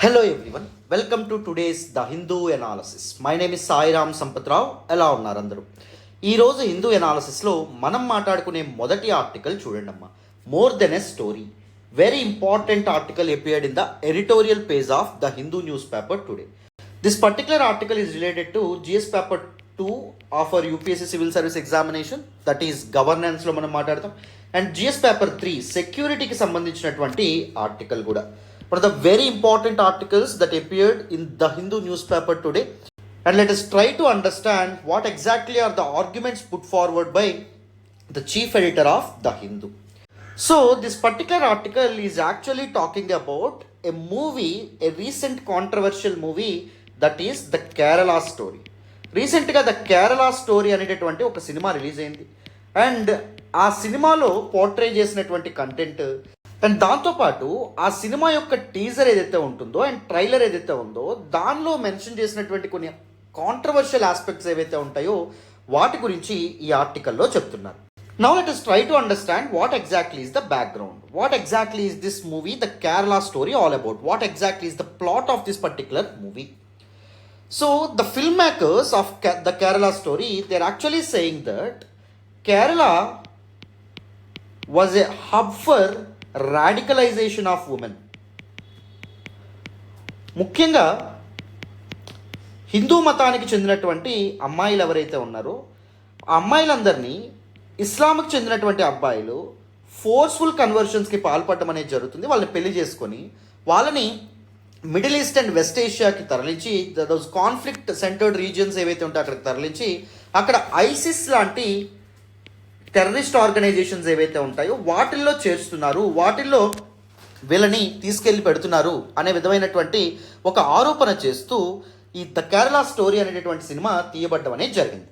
Hello everyone, welcome to today's The Hindu Analysis. My name is Sairam Sampatirao. ఎలా ఉన్నారు అందరూ? ఈరోజు హిందూ ఎనాలిసిస్లో మనం మాట్లాడుకునే మొదటి ఆర్టికల్ చూడండమ్మా. More than a story. Very important article appeared in the editorial page of The Hindu newspaper today. This particular article is related to GS paper 2 of our UPSC civil service examination, that is governance లో మనం మాట్లాడతాం, and GS paper 3 సెక్యూరిటీకి సంబంధించినటువంటి article కూడా. One of the very important articles that appeared in the Hindu newspaper today, and let us try to understand what exactly are the arguments put forward by the chief editor of the Hindu. So this particular article is actually talking about a movie, a recent controversial movie, that is the Kerala story. రీసెంట్గా the Kerala story అనేటటువంటి ఒక cinema release అయింది, and ఆ సినిమాలో portray చేసినటువంటి content and దాంతోపాటు ఆ cinema యొక్క టీజర్ ఏదైతే ఉంటుందో అండ్ ట్రైలర్ ఏదైతే ఉందో దానిలో మెన్షన్ చేసినటువంటి కొన్ని కాంట్రవర్షియల్ ఆస్పెక్ట్స్ ఏవైతే ఉంటాయో వాటి గురించి ఈ ఆర్టికల్లో చెప్తున్నారు. Now let us try to understand what exactly is the background. What exactly is this movie, the Kerala story, all about? What exactly is the plot of this particular movie? So the filmmakers of the Kerala story, they're actually saying that Kerala was a hub for radicalisation of women. ముఖ్యంగా హిందూ మతానికి చెందినటువంటి అమ్మాయిలు ఎవరైతే ఉన్నారో ఆ అమ్మాయిలందరినీ ఇస్లాంకి చెందినటువంటి అబ్బాయిలు forceful కన్వర్షన్స్కి పాల్పడడం అనేది జరుగుతుంది. వాళ్ళని పెళ్లి చేసుకొని వాళ్ళని మిడిల్ ఈస్ట్ అండ్ వెస్ట్ ఏషియాకి తరలించి, దోస్ కాన్ఫ్లిక్ట్ సెంటర్డ్ రీజియన్స్ ఏవైతే ఉంటాయో అక్కడికి తరలించి అక్కడ ఐసిస్ లాంటి టెర్రరిస్ట్ ఆర్గనైజేషన్స్ ఏవైతే ఉంటాయో వాటిల్లో చేర్చుతున్నారు, వాటిల్లో వీళ్ళని తీసుకెళ్ళి పెడుతున్నారు అనే విధమైనటువంటి ఒక ఆరోపణ చేస్తూ ఈ ద కేరళ స్టోరీ అనేటటువంటి సినిమా తీయబడ్డం అనేది జరిగింది.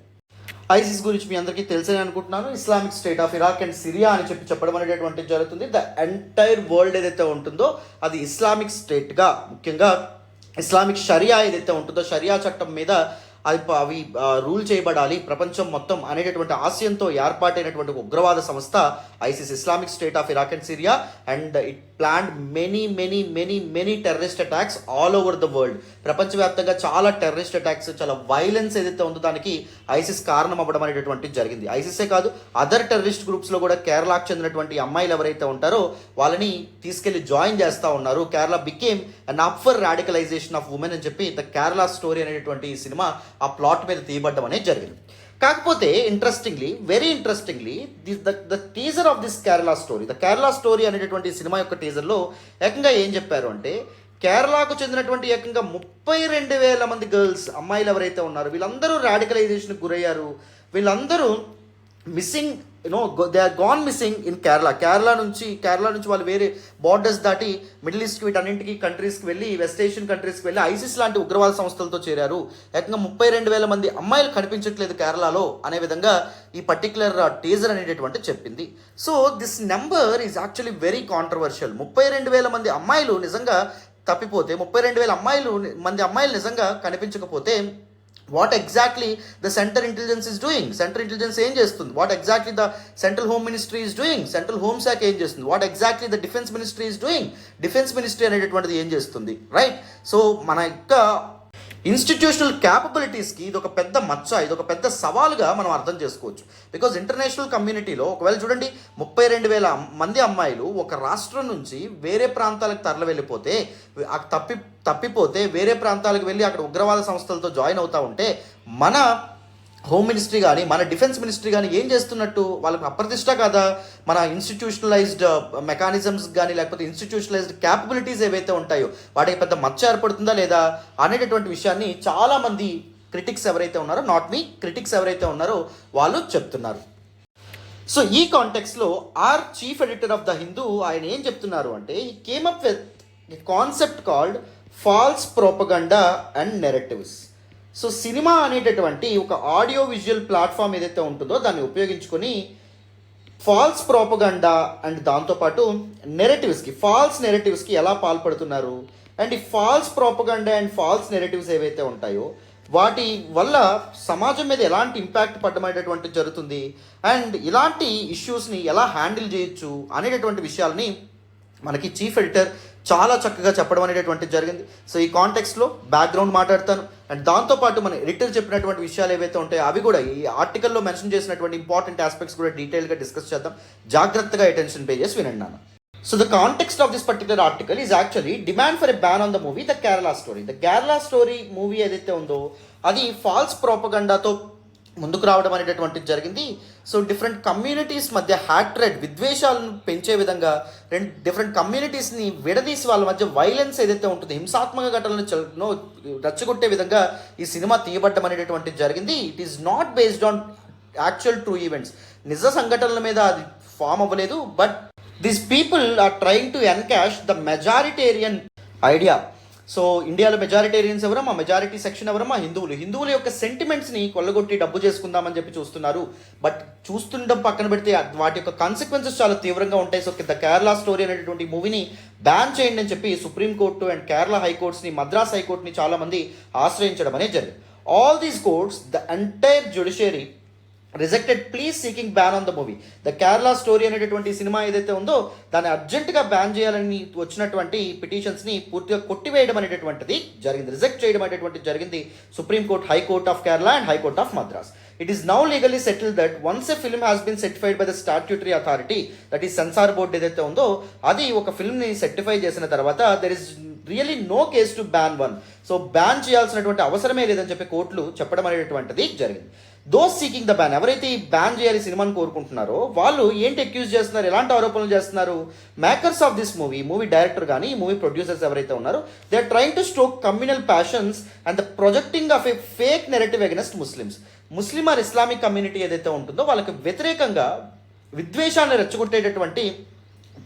ఐసిస్ గురించి మీ అందరికీ తెలిసే అనుకుంటున్నాను. Islamic state of Iraq and Syria అని చెప్పడం అనేటటువంటి జరుగుతుంది. ద ఎంటైర్ వరల్డ్ ఏదైతే ఉంటుందో అది ఇస్లామిక్ స్టేట్గా, ముఖ్యంగా ఇస్లామిక్ షరియా ఏదైతే ఉంటుందో షరియా చట్టం మీద అవి రూల్ చేయబడాలి ప్రపంచం మొత్తం అనేటటువంటి ఆశయంతో ఏర్పాటైనటువంటి ఉగ్రవాద సంస్థ ISIS, Islamic state of Iraq and Syria, and it planned many terrorist attacks all over the world. ప్రపంచవ్యాప్తంగా చాలా టెర్రరిస్ట్ అటాక్స్, చాలా వైలెన్స్ ఏదైతే ఉందో దానికి ఐసిస్ కారణం అవ్వడం అనేటటువంటిది జరిగింది. ఐసిసే కాదు, అదర్ టెర్రరిస్ట్ గ్రూప్స్లో కూడా కేరళకు చెందినటువంటి అమ్మాయిలు ఎవరైతే ఉంటారో వాళ్ళని తీసుకెళ్లి జాయిన్ చేస్తూ ఉన్నారు. Kerala became an up for radicalisation of women అని చెప్పి ద కేరళ స్టోరీ అనేటటువంటి ఈ సినిమా ఆ ప్లాట్ మీద తీయబడ్డం అనేది జరిగింది. కాకపోతే very interestingly the teaser of this Kerala story, the Kerala story అనేటటువంటి సినిమా యొక్క టీజర్లో ఏకంగా ఏం చెప్పారు అంటే, కేరళకు చెందినటువంటి ఏకంగా 32,000 మంది గర్ల్స్, అమ్మాయిలు ఎవరైతే ఉన్నారో వీళ్ళందరూ రాడికలైజేషన్కి గురయ్యారు. వీళ్ళందరూ missing, they are gone missing in Kerala నుంచి వాళ్ళు వేరే బార్డర్స్ దాటి మిడిల్ ఈస్ట్కి వీటన్నింటికి కంట్రీస్కి వెళ్ళి, వెస్ట్ ఏషియన్ కంట్రీస్కి వెళ్ళి ఐసిస్ లాంటి ఉగ్రవాద సంస్థలతో చేరారు. ఏకంగా 32,000 మంది అమ్మాయిలు కనిపించట్లేదు కేరళలో అనే విధంగా ఈ పర్టికులర్ టీజర్ అనేటటువంటి చెప్పింది. So this number is actually very controversial. 32,000 మంది అమ్మాయిలు నిజంగా తప్పిపోతే, 32,000 మంది అమ్మాయిలు నిజంగా కనిపించకపోతే what exactly the central intelligence is doing? Central intelligence ఏం చేస్తుంది? What exactly the central home ministry is doing? Central home శాఖ ఏం చేస్తుంది? What exactly the defence ministry is doing? Defence ministry అనేటటువంటిది ఏం చేస్తుంది? రైట్. సో మన యొక్క ఇన్స్టిట్యూషనల్ క్యాపబిలిటీస్కి ఇది ఒక పెద్ద మచ్చ, ఇది ఒక పెద్ద సవాలుగా మనం అర్థం చేసుకోవచ్చు. బికాజ్ ఇంటర్నేషనల్ కమ్యూనిటీలో ఒకవేళ చూడండి 32,000 మంది అమ్మాయిలు ఒక రాష్ట్రం నుంచి వేరే ప్రాంతాలకు తరలి వెళ్ళిపోతే, తప్పిపోతే వేరే ప్రాంతాలకు వెళ్ళి అక్కడ ఉగ్రవాద సంస్థలతో జాయిన్ అవుతూ ఉంటే మన హోమ్ మినిస్ట్రీ కానీ మన డిఫెన్స్ మినిస్ట్రీ కానీ ఏం చేస్తున్నట్టు? వాళ్ళకు అప్రతిష్ట కదా మన ఇన్స్టిట్యూషనలైజ్డ్ మెకానిజమ్స్ కానీ లేకపోతే ఇన్స్టిట్యూషనలైజ్డ్ క్యాపబిలిటీస్ ఏవైతే ఉంటాయో వాటికి పెద్ద మచ్చ ఏర్పడుతుందా లేదా అనేటటువంటి విషయాన్ని చాలామంది క్రిటిక్స్ ఎవరైతే ఉన్నారో, నాట్ మీ, క్రిటిక్స్ ఎవరైతే ఉన్నారో వాళ్ళు చెప్తున్నారు. సో ఈ కాంటెక్స్లో our chief editor of the Hindu ఆయన ఏం చెప్తున్నారు అంటే, he came up with a concept called false propaganda and narratives. So cinema అనేటటువంటి ఒక ఆడియో విజువల్ ప్లాట్ఫామ్ ఏదైతే ఉంటుందో దాన్ని ఉపయోగించుకొని ఫాల్స్ ప్రోపగండా అండ్ దాంతోపాటు ఫాల్స్ నెరేటివ్స్కి ఎలా పాల్పడుతున్నారు, అండ్ ఈ false propaganda and false narratives ఏవైతే ఉంటాయో వాటి వల్ల సమాజం మీద ఎలాంటి ఇంపాక్ట్ పడమనేటటువంటి జరుగుతుంది, అండ్ ఇలాంటి ఇష్యూస్ని ఎలా హ్యాండిల్ చేయొచ్చు అనేటటువంటి విషయాల్ని మనకి చీఫ్ ఎడిటర్ చాలా చక్కగా చెప్పడం అనేటటువంటిది జరిగింది. సో ఈ కాంటెక్స్ట్లో బ్యాక్గ్రౌండ్ మాట్లాడతాను, అండ్ దాంతోపాటు మన ఎడిటర్ చెప్పినటువంటి విషయాలు ఏవైతే ఉంటాయో అవి కూడా ఈ ఆర్టికల్లో మెన్షన్ చేసినటువంటి ఇంపార్టెంట్ ఆస్పెక్ట్స్ కూడా డీటెయిల్గా డిస్కస్ చేద్దాం. జాగ్రత్తగా అటెన్షన్ పే చేసి వినండి నాన్న. So the context of this particular article is actually demand for a ban on the movie The Kerala Story. The Kerala Story movie ఏదైతే ఉందో అది ఫాల్స్ ప్రోపగండాతో ముందుకు రావడం అనేటటువంటిది జరిగింది. సో డిఫరెంట్ కమ్యూనిటీస్ మధ్య హ్యాట్రెడ్ విద్వేషాలను పెంచే విధంగా డిఫరెంట్ కమ్యూనిటీస్ని విడదీసి వాళ్ళ మధ్య వైలెన్స్ ఏదైతే ఉంటుందో హింసాత్మక ఘటనలను రెచ్చగొట్టే విధంగా ఈ సినిమా తీయబడ్డం అనేటటువంటిది జరిగింది. It is not based on actual true events, నిజ సంఘటనల మీద అది ఫామ్ అవ్వలేదు. But these people are trying to encash the majoritarian idea. So ఇండియాలో మెజారిటేరియన్స్ ఎవరో, మా మెజారిటీ సెక్షన్ ఎవరో, మా హిందువుల యొక్క సెంటిమెంట్స్ని కొల్లగొట్టి డబ్బు చేసుకుందామని చెప్పి చూస్తున్నారు. బట్ చూస్తుండడం పక్కన పెడితే వాటి యొక్క కాన్సిక్వెన్సెస్ చాలా తీవ్రంగా ఉంటాయి. సో ద కేరళ స్టోరీ అనేటటువంటి మూవీని బ్యాన్ చేయండి అని చెప్పి సుప్రీంకోర్టు అండ్ కేరళ హైకోర్ట్స్ని, మద్రాస్ హైకోర్టుని చాలామంది ఆశ్రయించడం అనేది జరిగింది. All these courts, the entire judiciary rejected please seeking ban on the movie. The Kerala story అనేటటువంటి సినిమా ఏదైతే ఉందో దాన్ని అర్జెంటుగా బ్యాన్ చేయాలని వచ్చినటువంటి పిటిషన్స్ని పూర్తిగా కొట్టివేయడం అనేటటువంటిది జరిగింది, రిజెక్ట్ చేయడం అనేటువంటిది జరిగింది supreme court, high court of Kerala and high court of Madras. It is now legally settled that once a film has been certified by the statutory authority, that is censor board ఏదైతే ఉందో అది ఒక ఫిల్మ్ని సర్టిఫై చేసిన తర్వాత there is really no case to ban one. So ban చేయాల్సినటువంటి అవసరమే లేదని చెప్పి కోర్టులు చెప్పడం అనేటటువంటిది జరిగింది. దోస్ సీకింగ్ ద బ్యాన్, ఎవరైతే ఈ బ్యాన్ చేయాలి సినిమాని కోరుకుంటున్నారో వాళ్ళు ఏంటి అక్యూజ్ చేస్తున్నారు, ఎలాంటి ఆరోపణలు చేస్తున్నారు? Makers of this movie director కానీ ఈ మూవీ ప్రొడ్యూసర్స్ ఎవరైతే ఉన్నారో they are trying to stroke communal passions and the projecting of a fake narrative against Muslims. Muslim or Islamic community ఏదైతే ఉంటుందో వాళ్ళకి వ్యతిరేకంగా విద్వేషాన్ని రెచ్చగొట్టేటటువంటి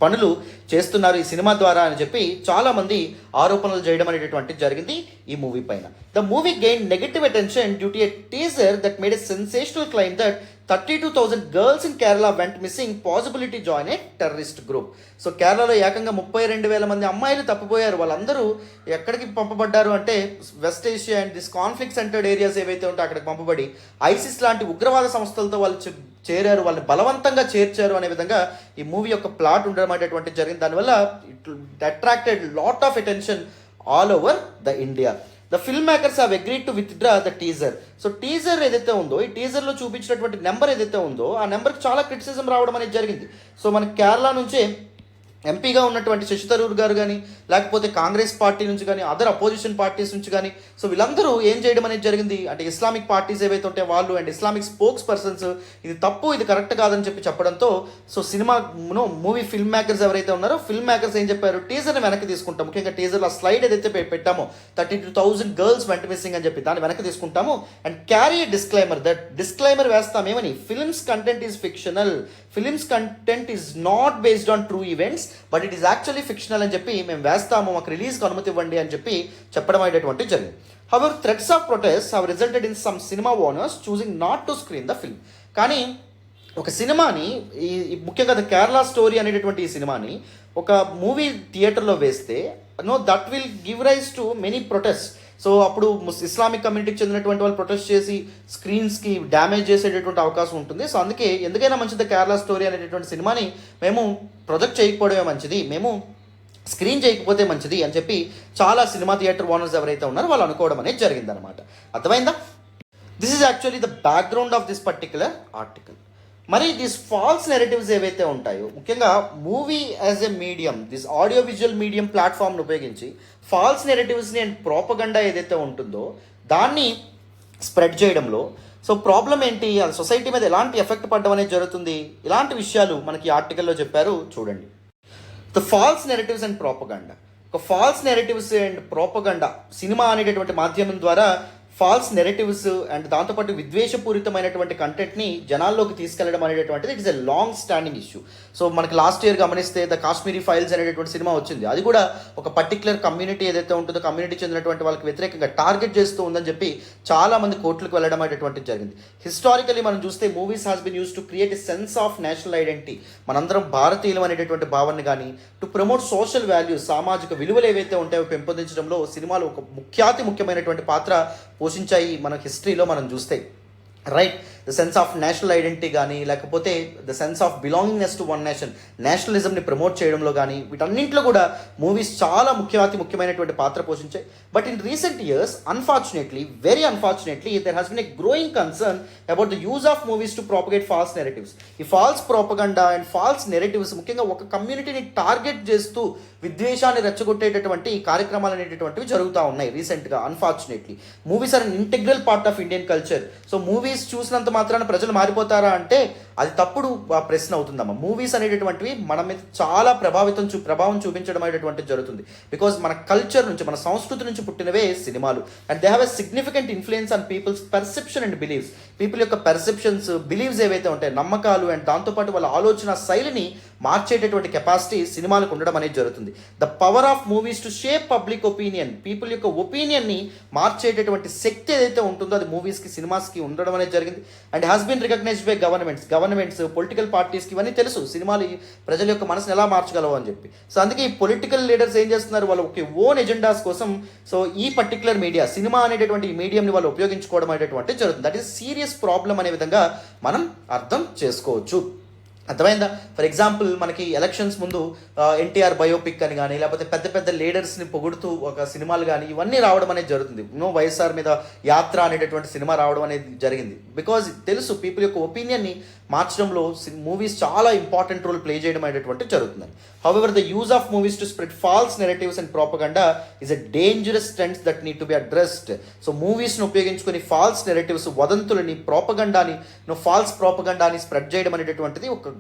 పనులు చేస్తున్నారు ఈ సినిమా ద్వారా అని చెప్పి చాలామంది ఆరోపణలు చేయడం అనేటటువంటిది జరిగింది ఈ మూవీ పైన. The movie gain negative attention due to a teaser that made a sensational claim that 32,000 girls in Kerala vent missing, possibility join a terrorist group. So కేరళలో ఏకంగా 32,000 మంది అమ్మాయిలు తప్పిపోయారు. వాళ్ళందరూ ఎక్కడికి పంపబడ్డారు అంటే west Asia and this conflict centred areas ఏవైతే ఉంటే అక్కడికి పంపబడి ఐసిస్ లాంటి ఉగ్రవాద సంస్థలతో వాళ్ళు చేరారు, వాళ్ళని బలవంతంగా చేర్చారు అనే విధంగా ఈ మూవీ యొక్క ప్లాట్ ఉండడం అనేటువంటిది జరిగింది. దానివల్ల it attracted lot of attention all over the India. The film makers have agreed to withdraw the teaser. So teaser ఏదైతే ఉందో ఈ టీజర్లో చూపించినటువంటి నెంబర్ ఏదైతే ఉందో ఆ నెంబర్కి చాలా క్రిటిసిజం రావడం అనేది జరిగింది. సో మన కేరళ నుంచే ఎంపీగా ఉన్నటువంటి శశి థరూర్ గారు కానీ లేకపోతే కాంగ్రెస్ పార్టీ నుంచి కానీ అదర్ అపోజిషన్ పార్టీస్ నుంచి కానీ సో వీళ్ళందరూ ఏం చేయడం అనేది జరిగింది అంటే ఇస్లామిక్ పార్టీస్ ఏవైతే ఉంటే వాళ్ళు అండ్ ఇస్లామిక్ స్పోక్స్ పర్సన్స్ ఇది తప్పు, ఇది కరెక్ట్ కాదని చెప్పడంతో సో మూవీ ఫిల్మ్ మేకర్స్ ఎవరైతే ఉన్నారో ఫిల్మ్ మేకర్స్ ఏం చెప్పారు, టీజర్ని వెనక్కి తీసుకుంటాం. ముఖ్యంగా టీజర్లో స్లైడ్ ఏదైతే పెట్టామో 32,000 గర్ల్స్ వెంట మిస్సింగ్ అని చెప్పి దాన్ని వెనక్కి తీసుకుంటాము and carry disclaimer, that disclaimer వేస్తాం ఏమని, films content is fictional, films content is not based on true events but it is actually fictional అని చెప్పి మేము వేస్తాము, మాకు రిలీజ్కి అనుమతి ఇవ్వండి అని చెప్పి చెప్పడం అనేటువంటి జరిగింది. However threats of protest have resulted in some cinema owners choosing not to screen the film. కానీ ఒక సినిమాని ముఖ్యంగా ద కేరళ స్టోరీ అనేటటువంటి ఈ సినిమాని ఒక మూవీ థియేటర్లో వేస్తే that will give rise to many protest. So అప్పుడు ఇస్లామిక్ కమ్యూనిటీకి చెందినటువంటి వాళ్ళు ప్రొటెస్ట్ చేసి స్క్రీన్స్కి డ్యామేజ్ చేసేటటువంటి అవకాశం ఉంటుంది. సో అందుకే ఎందుకైనా మంచిది కేరళ స్టోరీ అనేటటువంటి సినిమాని మేము ప్రొజెక్ట్ చేయకపోవడమే మంచిది, మేము స్క్రీన్ చేయకపోతే మంచిది అని చెప్పి చాలా సినిమా థియేటర్ ఓనర్స్ ఎవరైతే ఉన్నారో వాళ్ళు అనుకోవడం అనేది జరిగిందనమాట. అర్థమైందా? This is actually the background of this particular article. మరి దీస్ ఫాల్స్ నెరేటివ్స్ ఏవైతే ఉంటాయో ముఖ్యంగా movie as a medium, this audio visual medium ప్లాట్ఫామ్ను ఉపయోగించి ఫాల్స్ నెరేటివ్స్ని అండ్ ప్రోపగండా ఏదైతే ఉంటుందో దాన్ని స్ప్రెడ్ చేయడంలో సో ప్రాబ్లం ఏంటి, అది సొసైటీ మీద ఎలాంటి ఎఫెక్ట్ పడడం అనేది జరుగుతుంది, ఇలాంటి విషయాలు మనకి ఆర్టికల్లో చెప్పారు. చూడండి. The false narratives and propaganda. ఒక false narratives and propaganda cinema అనేటటువంటి మాధ్యమం ద్వారా ఫాల్స్ నెరేటివ్స్ అండ్ దాంతోపాటు విద్వేషపూరితమైనటువంటి కంటెంట్ని జనాల్లోకి తీసుకెళ్లడం అనేటటువంటిది it is a long standing issue. So మనకి లాస్ట్ ఇయర్ గమనిస్తే ద కాశ్మీరీ ఫైల్స్ అనేటటువంటి సినిమా వచ్చింది. అది కూడా ఒక పర్టికులర్ కమ్యూనిటీ ఏదైతే ఉంటుందో కమ్యూనిటీ చెందినటువంటి వాళ్ళకి వ్యతిరేకంగా టార్గెట్ చేస్తూ ఉందని చెప్పి చాలామంది కోర్టులకు వెళ్ళడం అనేటువంటిది జరిగింది. హిస్టారికలీ మనం చూస్తే movies has been use to create a sense of national identity, మనందరం భారతీయులు అనేటటువంటి భావన కానీ టు ప్రమోట్ సోషల్ వాల్యూస్, సామాజిక విలువలు ఏవైతే ఉంటాయో పెంపొందించడంలో సినిమాలు ఒక ముఖ్యమైనటువంటి పాత్ర పోషించాయి మన హిస్టరీలో మనం చూస్తే. Right. The sense of national identity కానీ, లేకపోతే the sense of belongingness to one nation, నేషనలిజంని ప్రమోట్ చేయడంలో కానీ, వీటన్నింటిలో కూడా మూవీస్ చాలా ముఖ్యమైనటువంటి పాత్ర పోషించాయి. But in recent years unfortunately, very unfortunately, there has been a growing concern about the use of movies to propagate false narratives. ఈ false propaganda and false narratives ముఖ్యంగా ఒక కమ్యూనిటీని టార్గెట్ చేస్తూ విద్వేషాన్ని రెచ్చగొట్టేటటువంటి కార్యక్రమాలు అనేటటువంటివి జరుగుతూ ఉన్నాయి రీసెంట్గా. Unfortunately movies are an integral part of Indian culture. So movies చూసినంత మాత్రాన ప్రజలు మారిపోతారా అంటే అది తప్పుడు ప్రశ్న అవుతుందమ్మా. మూవీస్ అనేటటువంటివి మన మీద చాలా ప్రభావం చూపించడం అనేటటువంటిది జరుగుతుంది. బికాజ్ మన కల్చర్ నుంచి, మన సంస్కృతి నుంచి పుట్టినవే సినిమాలు. And they have a significant influence on people's perception and believes. People యొక్క పర్సెప్షన్స్, బిలీవ్స్ ఏవైతే ఉంటాయో, నమ్మకాలు, అండ్ దాంతోపాటు వాళ్ళ ఆలోచన శైలిని మార్చేటటువంటి కెపాసిటీ సినిమాలకు ఉండడం అనేది జరుగుతుంది. The power of movies to shape public opinion, people యొక్క ఒపీనియన్ని మార్చేటటువంటి శక్తి ఏదైతే ఉంటుందో అది మూవీస్కి, సినిమాస్కి ఉండడం అనేది జరిగింది. And has been recognised by governments, political పార్టీస్కి ఇవన్నీ తెలుసు సినిమాలు ప్రజల యొక్క మనసుని ఎలా మార్చగలవు అని చెప్పి. సో అందుకే ఈ పొలిటికల్ లీడర్స్ ఏం చేస్తున్నారు, వాళ్ళు ఒక ఓన్ ఎజెండాస్ కోసం సో ఈ పర్టికులర్ మీడియా, సినిమా అనేటటువంటి ఈ మీడియంని వాళ్ళు ఉపయోగించుకోవడం అనేటువంటి జరుగుతుంది. దట్ ఈస్ సీరియస్ ప్రాబ్లం అనే విధంగా మనం అర్థం చేసుకోవచ్చు. అర్థమైందా? ఫర్ ఎగ్జాంపుల్ మనకి ఎలక్షన్స్ ముందు ఎన్టీఆర్ బయోపిక్ అని కానీ, లేకపోతే పెద్ద పెద్ద లీడర్స్ని పొగుడుతూ ఒక సినిమాలు కానీ ఇవన్నీ రావడం అనేది జరుగుతుంది. వైఎస్ఆర్ మీద యాత్ర అనేటటువంటి సినిమా రావడం అనేది జరిగింది. బికాజ్ తెలుసు పీపుల్ యొక్క ఒపీనియన్ని మార్చడంలో మూవీస్ చాలా ఇంపార్టెంట్ రోల్ ప్లే చేయడం అనేటువంటి జరుగుతుంది. However the use of movies to spread false narratives and propaganda is a dangerous trends that need to be addressed. So మూవీస్ను ఉపయోగించుకొని ఫాల్స్ నెరేటివ్స్, వదంతులని, ప్రోపగండాని, ఫాల్స్ ప్రోపగండాని స్ప్రెడ్ చేయడం అనేటటువంటిది ఒక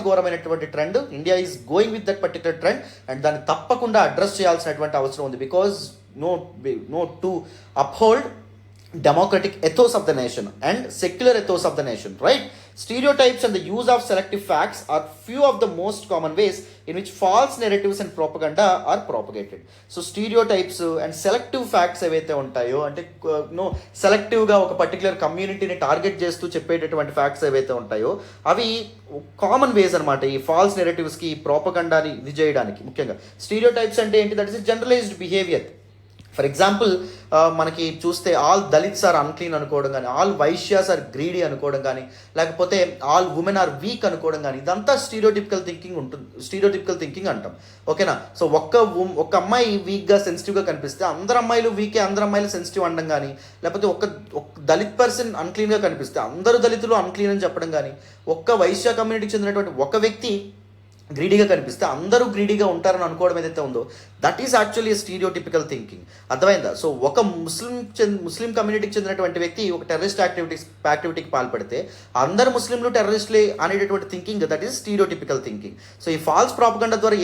ఘోరమైనటువంటి trend. India is going with that particular trend and దాన్ని తప్పకుండా అడ్రస్ చేయాల్సినటువంటి అవసరం ఉంది. Because no to uphold democratic ethos of the nation and secular ethos of the nation, right? Stereotypes and the use of selective facts are few of the most common ways in which false narratives and propaganda are propagated. So stereotypes and selective facts ఏవైతే ఉంటాయో, అంటే సెలెక్టివ్గా ఒక particular కమ్యూనిటీని target చేస్తూ చెప్పేటటువంటి facts ఏవైతే ఉంటాయో అవి common వేస్ అనమాట ఈ ఫాల్స్ నెరేటివ్స్కి, ప్రోపగండాని ఇది చేయడానికి. ముఖ్యంగా స్టీరియోటైప్స్ అంటే ఏంటి? That is generalised behaviour. For example మనకి చూస్తే ఆల్ దళిత్స్ ఆర్ అన్క్లీన్ అనుకోవడం కానీ, ఆల్ వైశ్యాస్ ఆర్ గ్రీడీ అనుకోవడం కానీ, లేకపోతే ఆల్ ఉమెన్ ఆర్ వీక్ అనుకోవడం కానీ, ఇదంతా స్టీరియోటిపికల్ థింకింగ్ అంటాం. ఓకేనా? సో ఒక్క అమ్మాయి వీక్గా, సెన్సిటివ్గా కనిపిస్తే అందరు అమ్మాయిలు వీకే, అందరు అమ్మాయిలు సెన్సిటివ్ అనడం కానీ, లేకపోతే ఒక దళిత్ పర్సన్ అన్క్లీన్గా కనిపిస్తే అందరు దళితులు అన్క్లీన్ అని చెప్పడం కానీ, ఒక్క వైశ్య కమ్యూనిటీకి చెందినటువంటి ఒక వ్యక్తి గ్రీడీగా కనిపిస్తే అందరూ గ్రీడీగా ఉంటారని అనుకోవడం ఏదైతే ఉందో that is actually stereotypical thinking. అర్థమైందా? సో ఒక ముస్లిం కమ్యూనిటీకి చెందినటువంటి వ్యక్తి ఒక టెర్రరిస్ట్ యాక్టివిటీకి పాల్పడితే అందరు ముస్లింలు టెర్రరిస్టులే అనేటటువంటి thinking, that is stereotypical thinking. So ఈ ఫాల్స్ ప్రాపగండా ద్వారా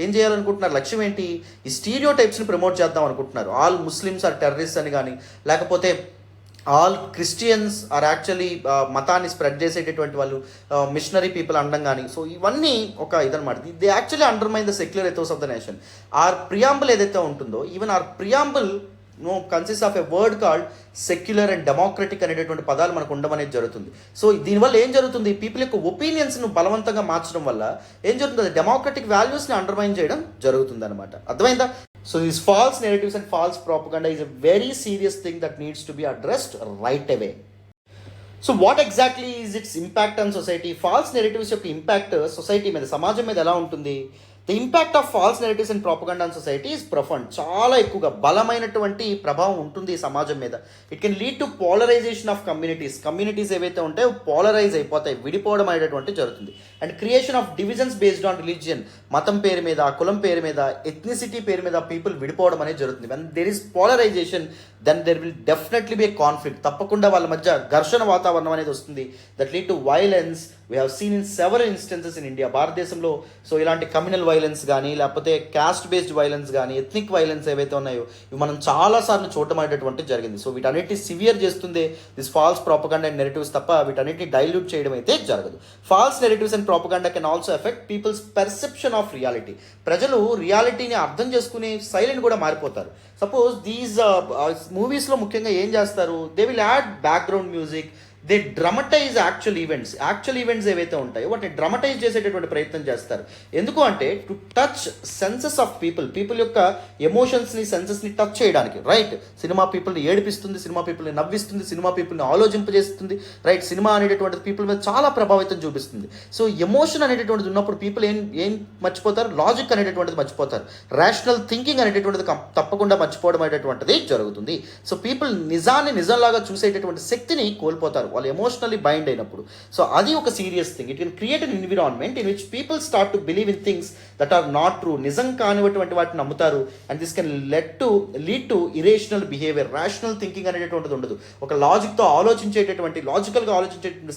ఏం చేయాలనుకుంటున్నారు? లక్ష్యం ఏంటి? ఈ స్టీరియోటైప్స్ని ప్రమోట్ చేద్దాం అనుకుంటున్నారు. ఆల్ ముస్లిమ్స్ ఆర్ టెర్రరిస్ట్ అని కానీ, లేకపోతే ఆల్ క్రిస్టియన్స్ ఆర్ యాక్చువల్లీ మతాన్ని స్ప్రెడ్ చేసేటటువంటి వాళ్ళు మిషనరీ పీపుల్ అనడం కానీ. సో ఇవన్నీ ఒక ఇదనమాట. They actually undermine the secular ethos of the nation. Our preamble ఏదైతే ఉంటుందో, even our preamble consist of a word called secular and democratic అనేటటువంటి పదాలు మనకు ఉండడం అనేది జరుగుతుంది. సో దీనివల్ల ఏం జరుగుతుంది? పీపుల్ యొక్క ఒపీనియన్స్ను బలవంతంగా మార్చడం వల్ల ఏం జరుగుతుంది? డెమోక్రటిక్ వాల్యూస్ని అండర్మైన్ చేయడం జరుగుతుంది అనమాట. అర్థమైందా? So these false narratives and false propaganda is a very serious thing that needs to be addressed right away. So what exactly is its impact on society? False narratives యొక్క impact society మీద, సమాజం మీద ఎలా ఉంటుంది? The impact of false narratives and propaganda on society is profound. చాలా ఎక్కువగా బలమైనటువంటి ప్రభావం ఉంటుంది ఈ సమాజం మీద. It can lead to polarisation of communities ఏవైతే ఉంటాయో పోలరైజ్ అయిపోతాయి, విడిపోవడం అనేటువంటి జరుగుతుంది. And creation of divisions based on religion, మతం పేరు మీద, కులం పేరు మీద, ఎథ్నిసిటీ పేరు మీద పీపుల్ విడిపోవడం అనేది జరుగుతుంది. When there is polarisation then there will definitely be a conflict. తప్పకుండా వాళ్ళ మధ్య ఘర్షణ వాతావరణం అనేది వస్తుంది. That lead to violence. We have seen in several instances in India. భారతదేశంలో సో ఇలాంటి కమ్యూనల్ వైలెన్స్ కానీ, లేకపోతే క్యాస్ట్ బేస్డ్ వైలెన్స్ కానీ, ఎథ్నిక్ వైలెన్స్ ఏవైతే ఉన్నాయో ఇవి మనం చాలాసార్లు చూడటం అనేటువంటి జరిగింది. సో వీటన్నిటిని సివియర్ చేస్తుంది this false propaganda and narratives తప్ప వీటన్నిటిని డైల్యూట్ చేయడం అయితే జరగదు. False narratives and propaganda can also effect people's perception of reality. ప్రజలు రియాలిటీని అర్థం చేసుకునే సైలెంట్ కూడా మారిపోతారు. సపోజ్ దీస్ మూవీస్లో ముఖ్యంగా ఏం చేస్తారు? They will add background music they dramatize actual events ఏవైతే ఉంటాయో వాటిని డ్రమటైజ్ చేసేటటువంటి ప్రయత్నం చేస్తారు. ఎందుకు అంటే to touch senses of people యొక్క ఎమోషన్స్ని సెన్సెస్ని టచ్ చేయడానికి. రైట్, సినిమా పీపుల్ని ఏడిపిస్తుంది, సినిమా పీపుల్ని నవ్విస్తుంది, సినిమా పీపుల్ని ఆలోచింపజేస్తుంది. రైట్, సినిమా అనేటటువంటిది పీపుల్ మీద చాలా ప్రభావితం చూపిస్తుంది. సో ఎమోషన్ అనేటటువంటిది ఉన్నప్పుడు పీపుల్ ఏం మర్చిపోతారు, లాజిక్ అనేటటువంటిది మర్చిపోతారు, రేషనల్ థింకింగ్ అనేటటువంటిది తప్పకుండా మర్చిపోవడం అనేటటువంటిది జరుగుతుంది. సో పీపుల్ నిజంలాగా చూసేటటువంటి శక్తిని కోల్పోతారు వాళ్ళు ఎమోషనల్లీ బైండ్ అయినప్పుడు. సో అది ఒక serious thing. It can create an environment in which people start to believe in things that are not true. నిజం కానిటువంటి వాటిని నమ్ముతారు. And this can lead to irrational behaviour. Rational thinking అనేటటువంటిది ఉండదు. ఒక లాజికల్గా ఆలోచించేటటువంటి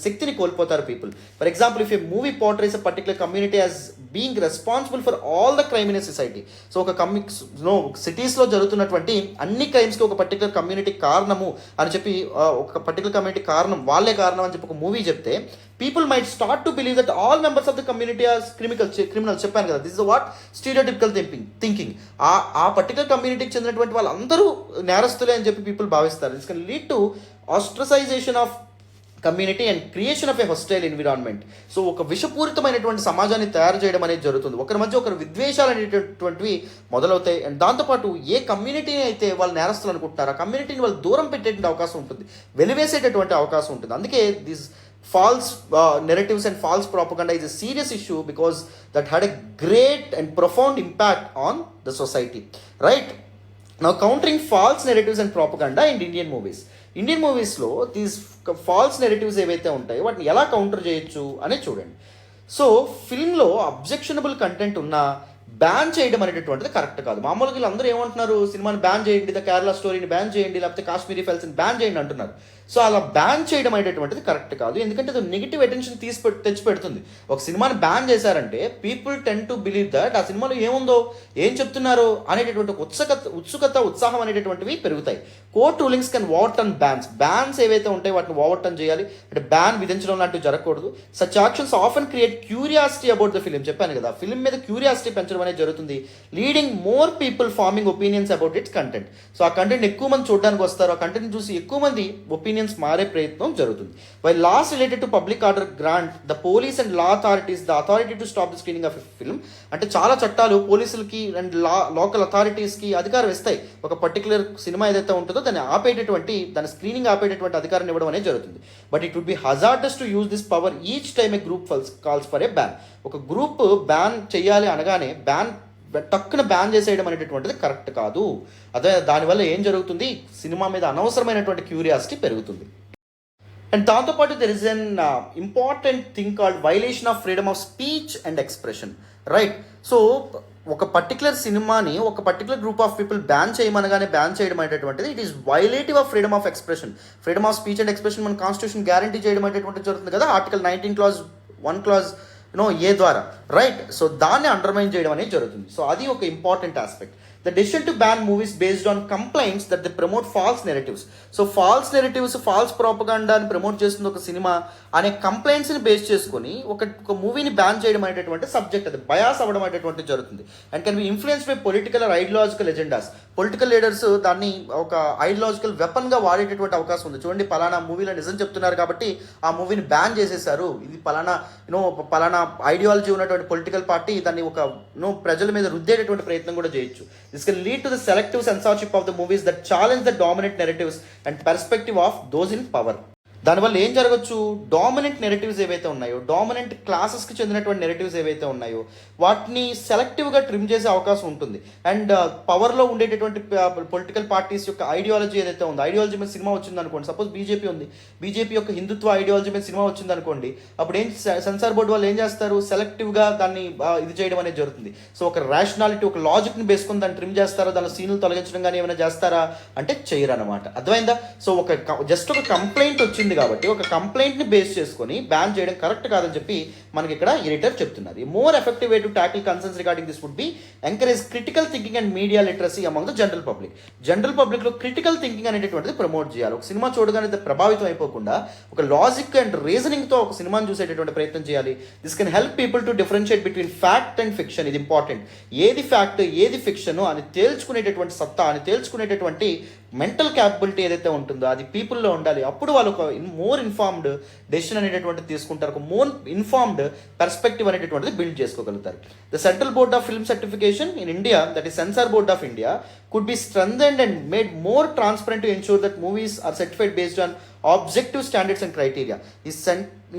శక్తిని కోల్పోతారు people. For example, if a movie portrays a particular community as being responsible for all the crime in a society. So ఒక సిటీస్లో జరుగుతున్నటువంటి అన్ని క్రైమ్స్కి ఒక పర్టికులర్ కమ్యూనిటీ కారణము అని చెప్పి, ఒక పర్టికులర్ కమ్యూనిటీ కారణం, వాళ్ళే కారణం అని చెప్పి ఒక మూవీ చెప్తే people might start to believe that all members of the community are criminals. చెప్పాను కదా, this is what stereotypical thinking. ఆ పర్టికులర్ కమ్యూనిటీకి చెందినటువంటి వాళ్ళందరూ నేరస్తులే అని చెప్పి పీపుల్ భావిస్తారు. This can lead to ostracization of community and creation of a hostile environment. So ఒక విషపూరితమైనటువంటి సమాజాన్ని తయారు చేయడం అనేది జరుగుతుంది. ఒకరి మధ్య ఒకరు విద్వేషాలు అనేటటువంటివి మొదలవుతాయి. అండ్ దాంతోపాటు ఏ కమ్యూనిటీని అయితే వాళ్ళు నేరస్తులు అనుకుంటున్నారో ఆ కమ్యూనిటీని వాళ్ళు దూరం పెట్టేటువంటి అవకాశం ఉంటుంది, వెలివేసేటటువంటి అవకాశం ఉంటుంది. అందుకే this false narratives and false propaganda is a serious issue because that had a great and profound impact on the society. Right, now countering false narratives and propaganda in Indian moviesలో these false narratives ఏవైతే ఉంటాయో వాటిని ఎలా counter చేయొచ్చు అనేది చూడండి. So ఫిల్మ్లో objectionable content ఉన్న ban చేయడం అనేటటువంటిది కరెక్ట్ కాదు. మామూలుగా వీళ్ళందరూ ఏమంటున్నారు, సినిమాని బ్యాన్ చేయండి, ద కేరళ స్టోరీని బ్యాన్ చేయండి, లేకపోతే కాశ్మీరీ ఫైల్స్ని బ్యాన్ చేయండి అంటున్నారు. సో అలా బ్యాన్ చేయడం అనేటటువంటిది కరెక్ట్ కాదు. ఎందుకంటే అది నెగిటివ్ అటెన్షన్ తెచ్చిపెడుతుంది. ఒక సినిమాని బ్యాన్ చేశారంటే people ten to believe that ఆ సినిమాలో ఏముందో, ఏం చెప్తున్నారో అనేటటువంటి ఉత్సాహం అనేటటువంటివి పెరుగుతాయి. Court rulings can overturn bans ఏవైతే ఉంటాయో వాటిని ఓవర్టర్న్ చేయాలి. అంటే బ్యాన్ విధించడం లాంటివి జరగకూడదు. Such actions often create curiosity about the film. చెప్పాను కదా, ఫిలిం మీద క్యూరియాసిటీ పెంచడం అనేది జరుగుతుంది, leading more people forming opinions about its content. So ఆ కంటెంట్ ఎక్కువ మంది చూడడానికి వస్తారు, ఆ కంటెంట్ చూసి ఎక్కువ మంది ఒపీనియన్స్ మారే ప్రయత్నం జరుగుతుంది. While laws related to public order grant the police and law authorities the authority to stop the screening of a film. అంటే చాలా చట్టాలు పోలీసులకి అండ్ లోకల్ అథారిటీస్కి అధికారం ఇస్తాయి. ఒక పర్టికులర్ సినిమా ఏదైతే ఉంటుందో దాని స్క్రీనింగ్ ఆపేటటువంటి అధికారం ఇవ్వడం అనేది జరుగుతుంది. But it would be hazardous to use this power each time a group calls for a ban. ఒక గ్రూప్ బ్యాన్ చేయాలి అనగానే టక్కున బ్యాన్ చేసేయడం అనేటటువంటిది కరెక్ట్ కాదు. అదే దానివల్ల ఏం జరుగుతుంది, సినిమా మీద అనవసరమైనటువంటి క్యూరియాసిటీ పెరుగుతుంది. అండ్ దాంతోపాటు there is an important thing called violation of freedom of speech and expression. Right, so ఒక పర్టికులర్ సినిమాని ఒక particular group of people ban చేయడం అనేటటువంటిది it is violative of freedom of expression. Freedom of speech and expression మన constitution guarantee చేయడం అనేటటువంటిది జరుగుతుంది కదా, ఆర్టికల్ 19 clause 1 clause ఏ ద్వారా. రైట్, సో దాన్ని అండర్మైన్ చేయడం అనేది జరుగుతుంది. సో అది ఒక important aspect. The decision to ban movies based on complaints that they promote false narratives. So false narratives, false propaganda అని ప్రమోట్ చేస్తుంది ఒక సినిమా అనే కంప్లైంట్స్ని బేస్ చేసుకొని ఒక మూవీని బ్యాన్ చేయడం అనేటటువంటి సబ్జెక్ట్, అది బయాస్ అవ్వడం అనేటువంటి జరుగుతుంది. And can be influenced by political or ideological agendas. Political leaders దాన్ని ఒక ఐడియాలజికల్ వెపన్గా వాడేటటువంటి అవకాశం ఉంది. చూడండి, పలానా మూవీలో నిజం చెప్తున్నారు కాబట్టి ఆ మూవీని బ్యాన్ చేసేసారు, ఇది పలానా ఐడియాలజీ ఉన్నటువంటి పొలిటికల్ పార్టీ దాన్ని ఒక ప్రజల మీద రుద్దేటటువంటి ప్రయత్నం కూడా చేయొచ్చు. This can lead to the selective censorship of the movies that challenge the dominant narratives and perspective of those in power. దానివల్ల ఏం జరగచ్చు, డామినెంట్ నెరేటివ్స్ ఏవైతే ఉన్నాయో, డామినెంట్ క్లాసెస్కి చెందినటువంటి నెరేటివ్స్ ఏవైతే ఉన్నాయో వాటిని సెలెక్టివ్గా ట్రిమ్ చేసే అవకాశం ఉంటుంది. అండ్ పవర్లో ఉండేటటువంటి పొలిటికల్ పార్టీస్ యొక్క ఐడియాలజీ ఏదైతే ఉందో, ఐడియాలజీ మీద సినిమా వచ్చింది అనుకోండి, సపోజ్ బీజేపీ ఉంది, బీజేపీ యొక్క హిందుత్వ ఐడియాలజీ మీద సినిమా వచ్చింది అనుకోండి, అప్పుడు సెన్సార్ బోర్డు వాళ్ళు ఏం చేస్తారు, సెలెక్టివ్గా దాన్ని ఇది చేయడం అనేది జరుగుతుంది. సో ఒక రేషనాలిటీ, ఒక లాజిక్ని బేసుకొని దాన్ని ట్రిమ్ చేస్తారా, దాని సీన్లు తొలగించడం కానీ ఏమైనా చేస్తారా అంటే చేయరు అనమాట. అర్థమైందా? సో జస్ట్ ఒక కంప్లైంట్ వచ్చింది కాబట్టి ఒక కంప్లైంట్ని బేస్ చేసుకొని బ్యాన్ చేయడం కరెక్ట్ కాదని చెప్పి మనకి ఇక్కడ ఎడిటర్ చెప్తున్నారు. ఈ more effective way to tackle concerns regarding this would be encourage critical thinking and media literacy among the general public లో క్రిటికల్ థింకింగ్ అనేటటువంటిది ప్రమోట్ చేయాలి. ఒక సినిమా చూడగానే ప్రభావితం అయిపోకుండా ఒక లాజిక్ అండ్ రీజనింగ్ తో ఒక సినిమాని చూసేటటువంటి ప్రయత్నం చేయాలి. This can help people to differentiate between fact and fiction. ఇది ఇంపార్టెంట్. ఏది ఫ్యాక్ట్ ఏది ఫిక్షన్ అని తేల్చుకునేటటువంటి సత్తా, అని తేల్చుకునేటటువంటి మెంటల్ క్యాపబిలిటీ ఏదైతే ఉంటుందో అది పీపుల్లో ఉండాలి. అప్పుడు వాళ్ళు ఒక మోర్ ఇన్ఫార్మ్డ్ డెసిషన్ అనేటటువంటిది తీసుకుంటారు, ఒక మోర్ ఇన్ఫార్మ్డ్ పర్స్పెక్టివ్ అనేటటువంటిది బిల్డ్ చేసుకోగలుగుతారు. The central board of film certification in India, that is censor board of India, could be strengthened and made more transparent to ensure that movies are certified based on objective standards and criteria.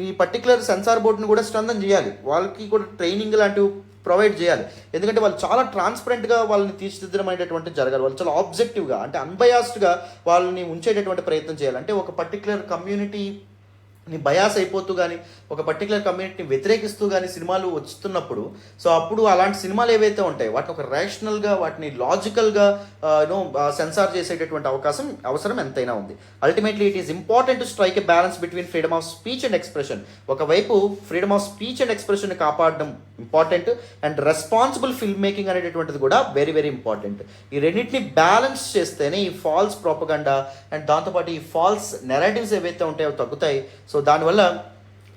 ఈ particular censor బోర్డుని కూడా strengthen చేయాలి, వాళ్ళకి కూడా training లాంటివి provide చేయాలి. ఎందుకంటే వాళ్ళు చాలా ట్రాన్స్పరెంట్గా వాళ్ళని తీర్చిదిద్దడం అనేటటువంటి జరగాలి. వాళ్ళు చాలా ఆబ్జెక్టివ్గా అంటే అన్బయాస్డ్గా వాళ్ళని ఉంచేటటువంటి ప్రయత్నం చేయాలి. అంటే ఒక పర్టికులర్ కమ్యూనిటీ ని బయాస్ అయిపోతూ కానీ ఒక పర్టికులర్ కమ్యూనిటీని వ్యతిరేకిస్తూ కానీ సినిమాలు వస్తున్నప్పుడు, సో అప్పుడు అలాంటి సినిమాలు ఏవైతే ఉంటాయో వాటిని ఒక రేషనల్గా, వాటిని లాజికల్గా సెన్సార్ చేసేటటువంటి అవసరం ఎంతైనా ఉంది. Ultimately it is important to strike a balance between freedom of speech and expression. ఒకవైపు freedom of speech and expression కాపాడడం important, and responsible film making అనేటటువంటిది కూడా వెరీ వెరీ ఇంపార్టెంట్. ఈ రెండింటిని బ్యాలెన్స్ చేస్తేనే ఈ ఫాల్స్ ప్రోపగండా అండ్ దాంతోపాటు ఈ ఫాల్స్ నెరేటివ్స్ ఏవైతే ఉంటాయో తగ్గుతాయి. సో దానివల్ల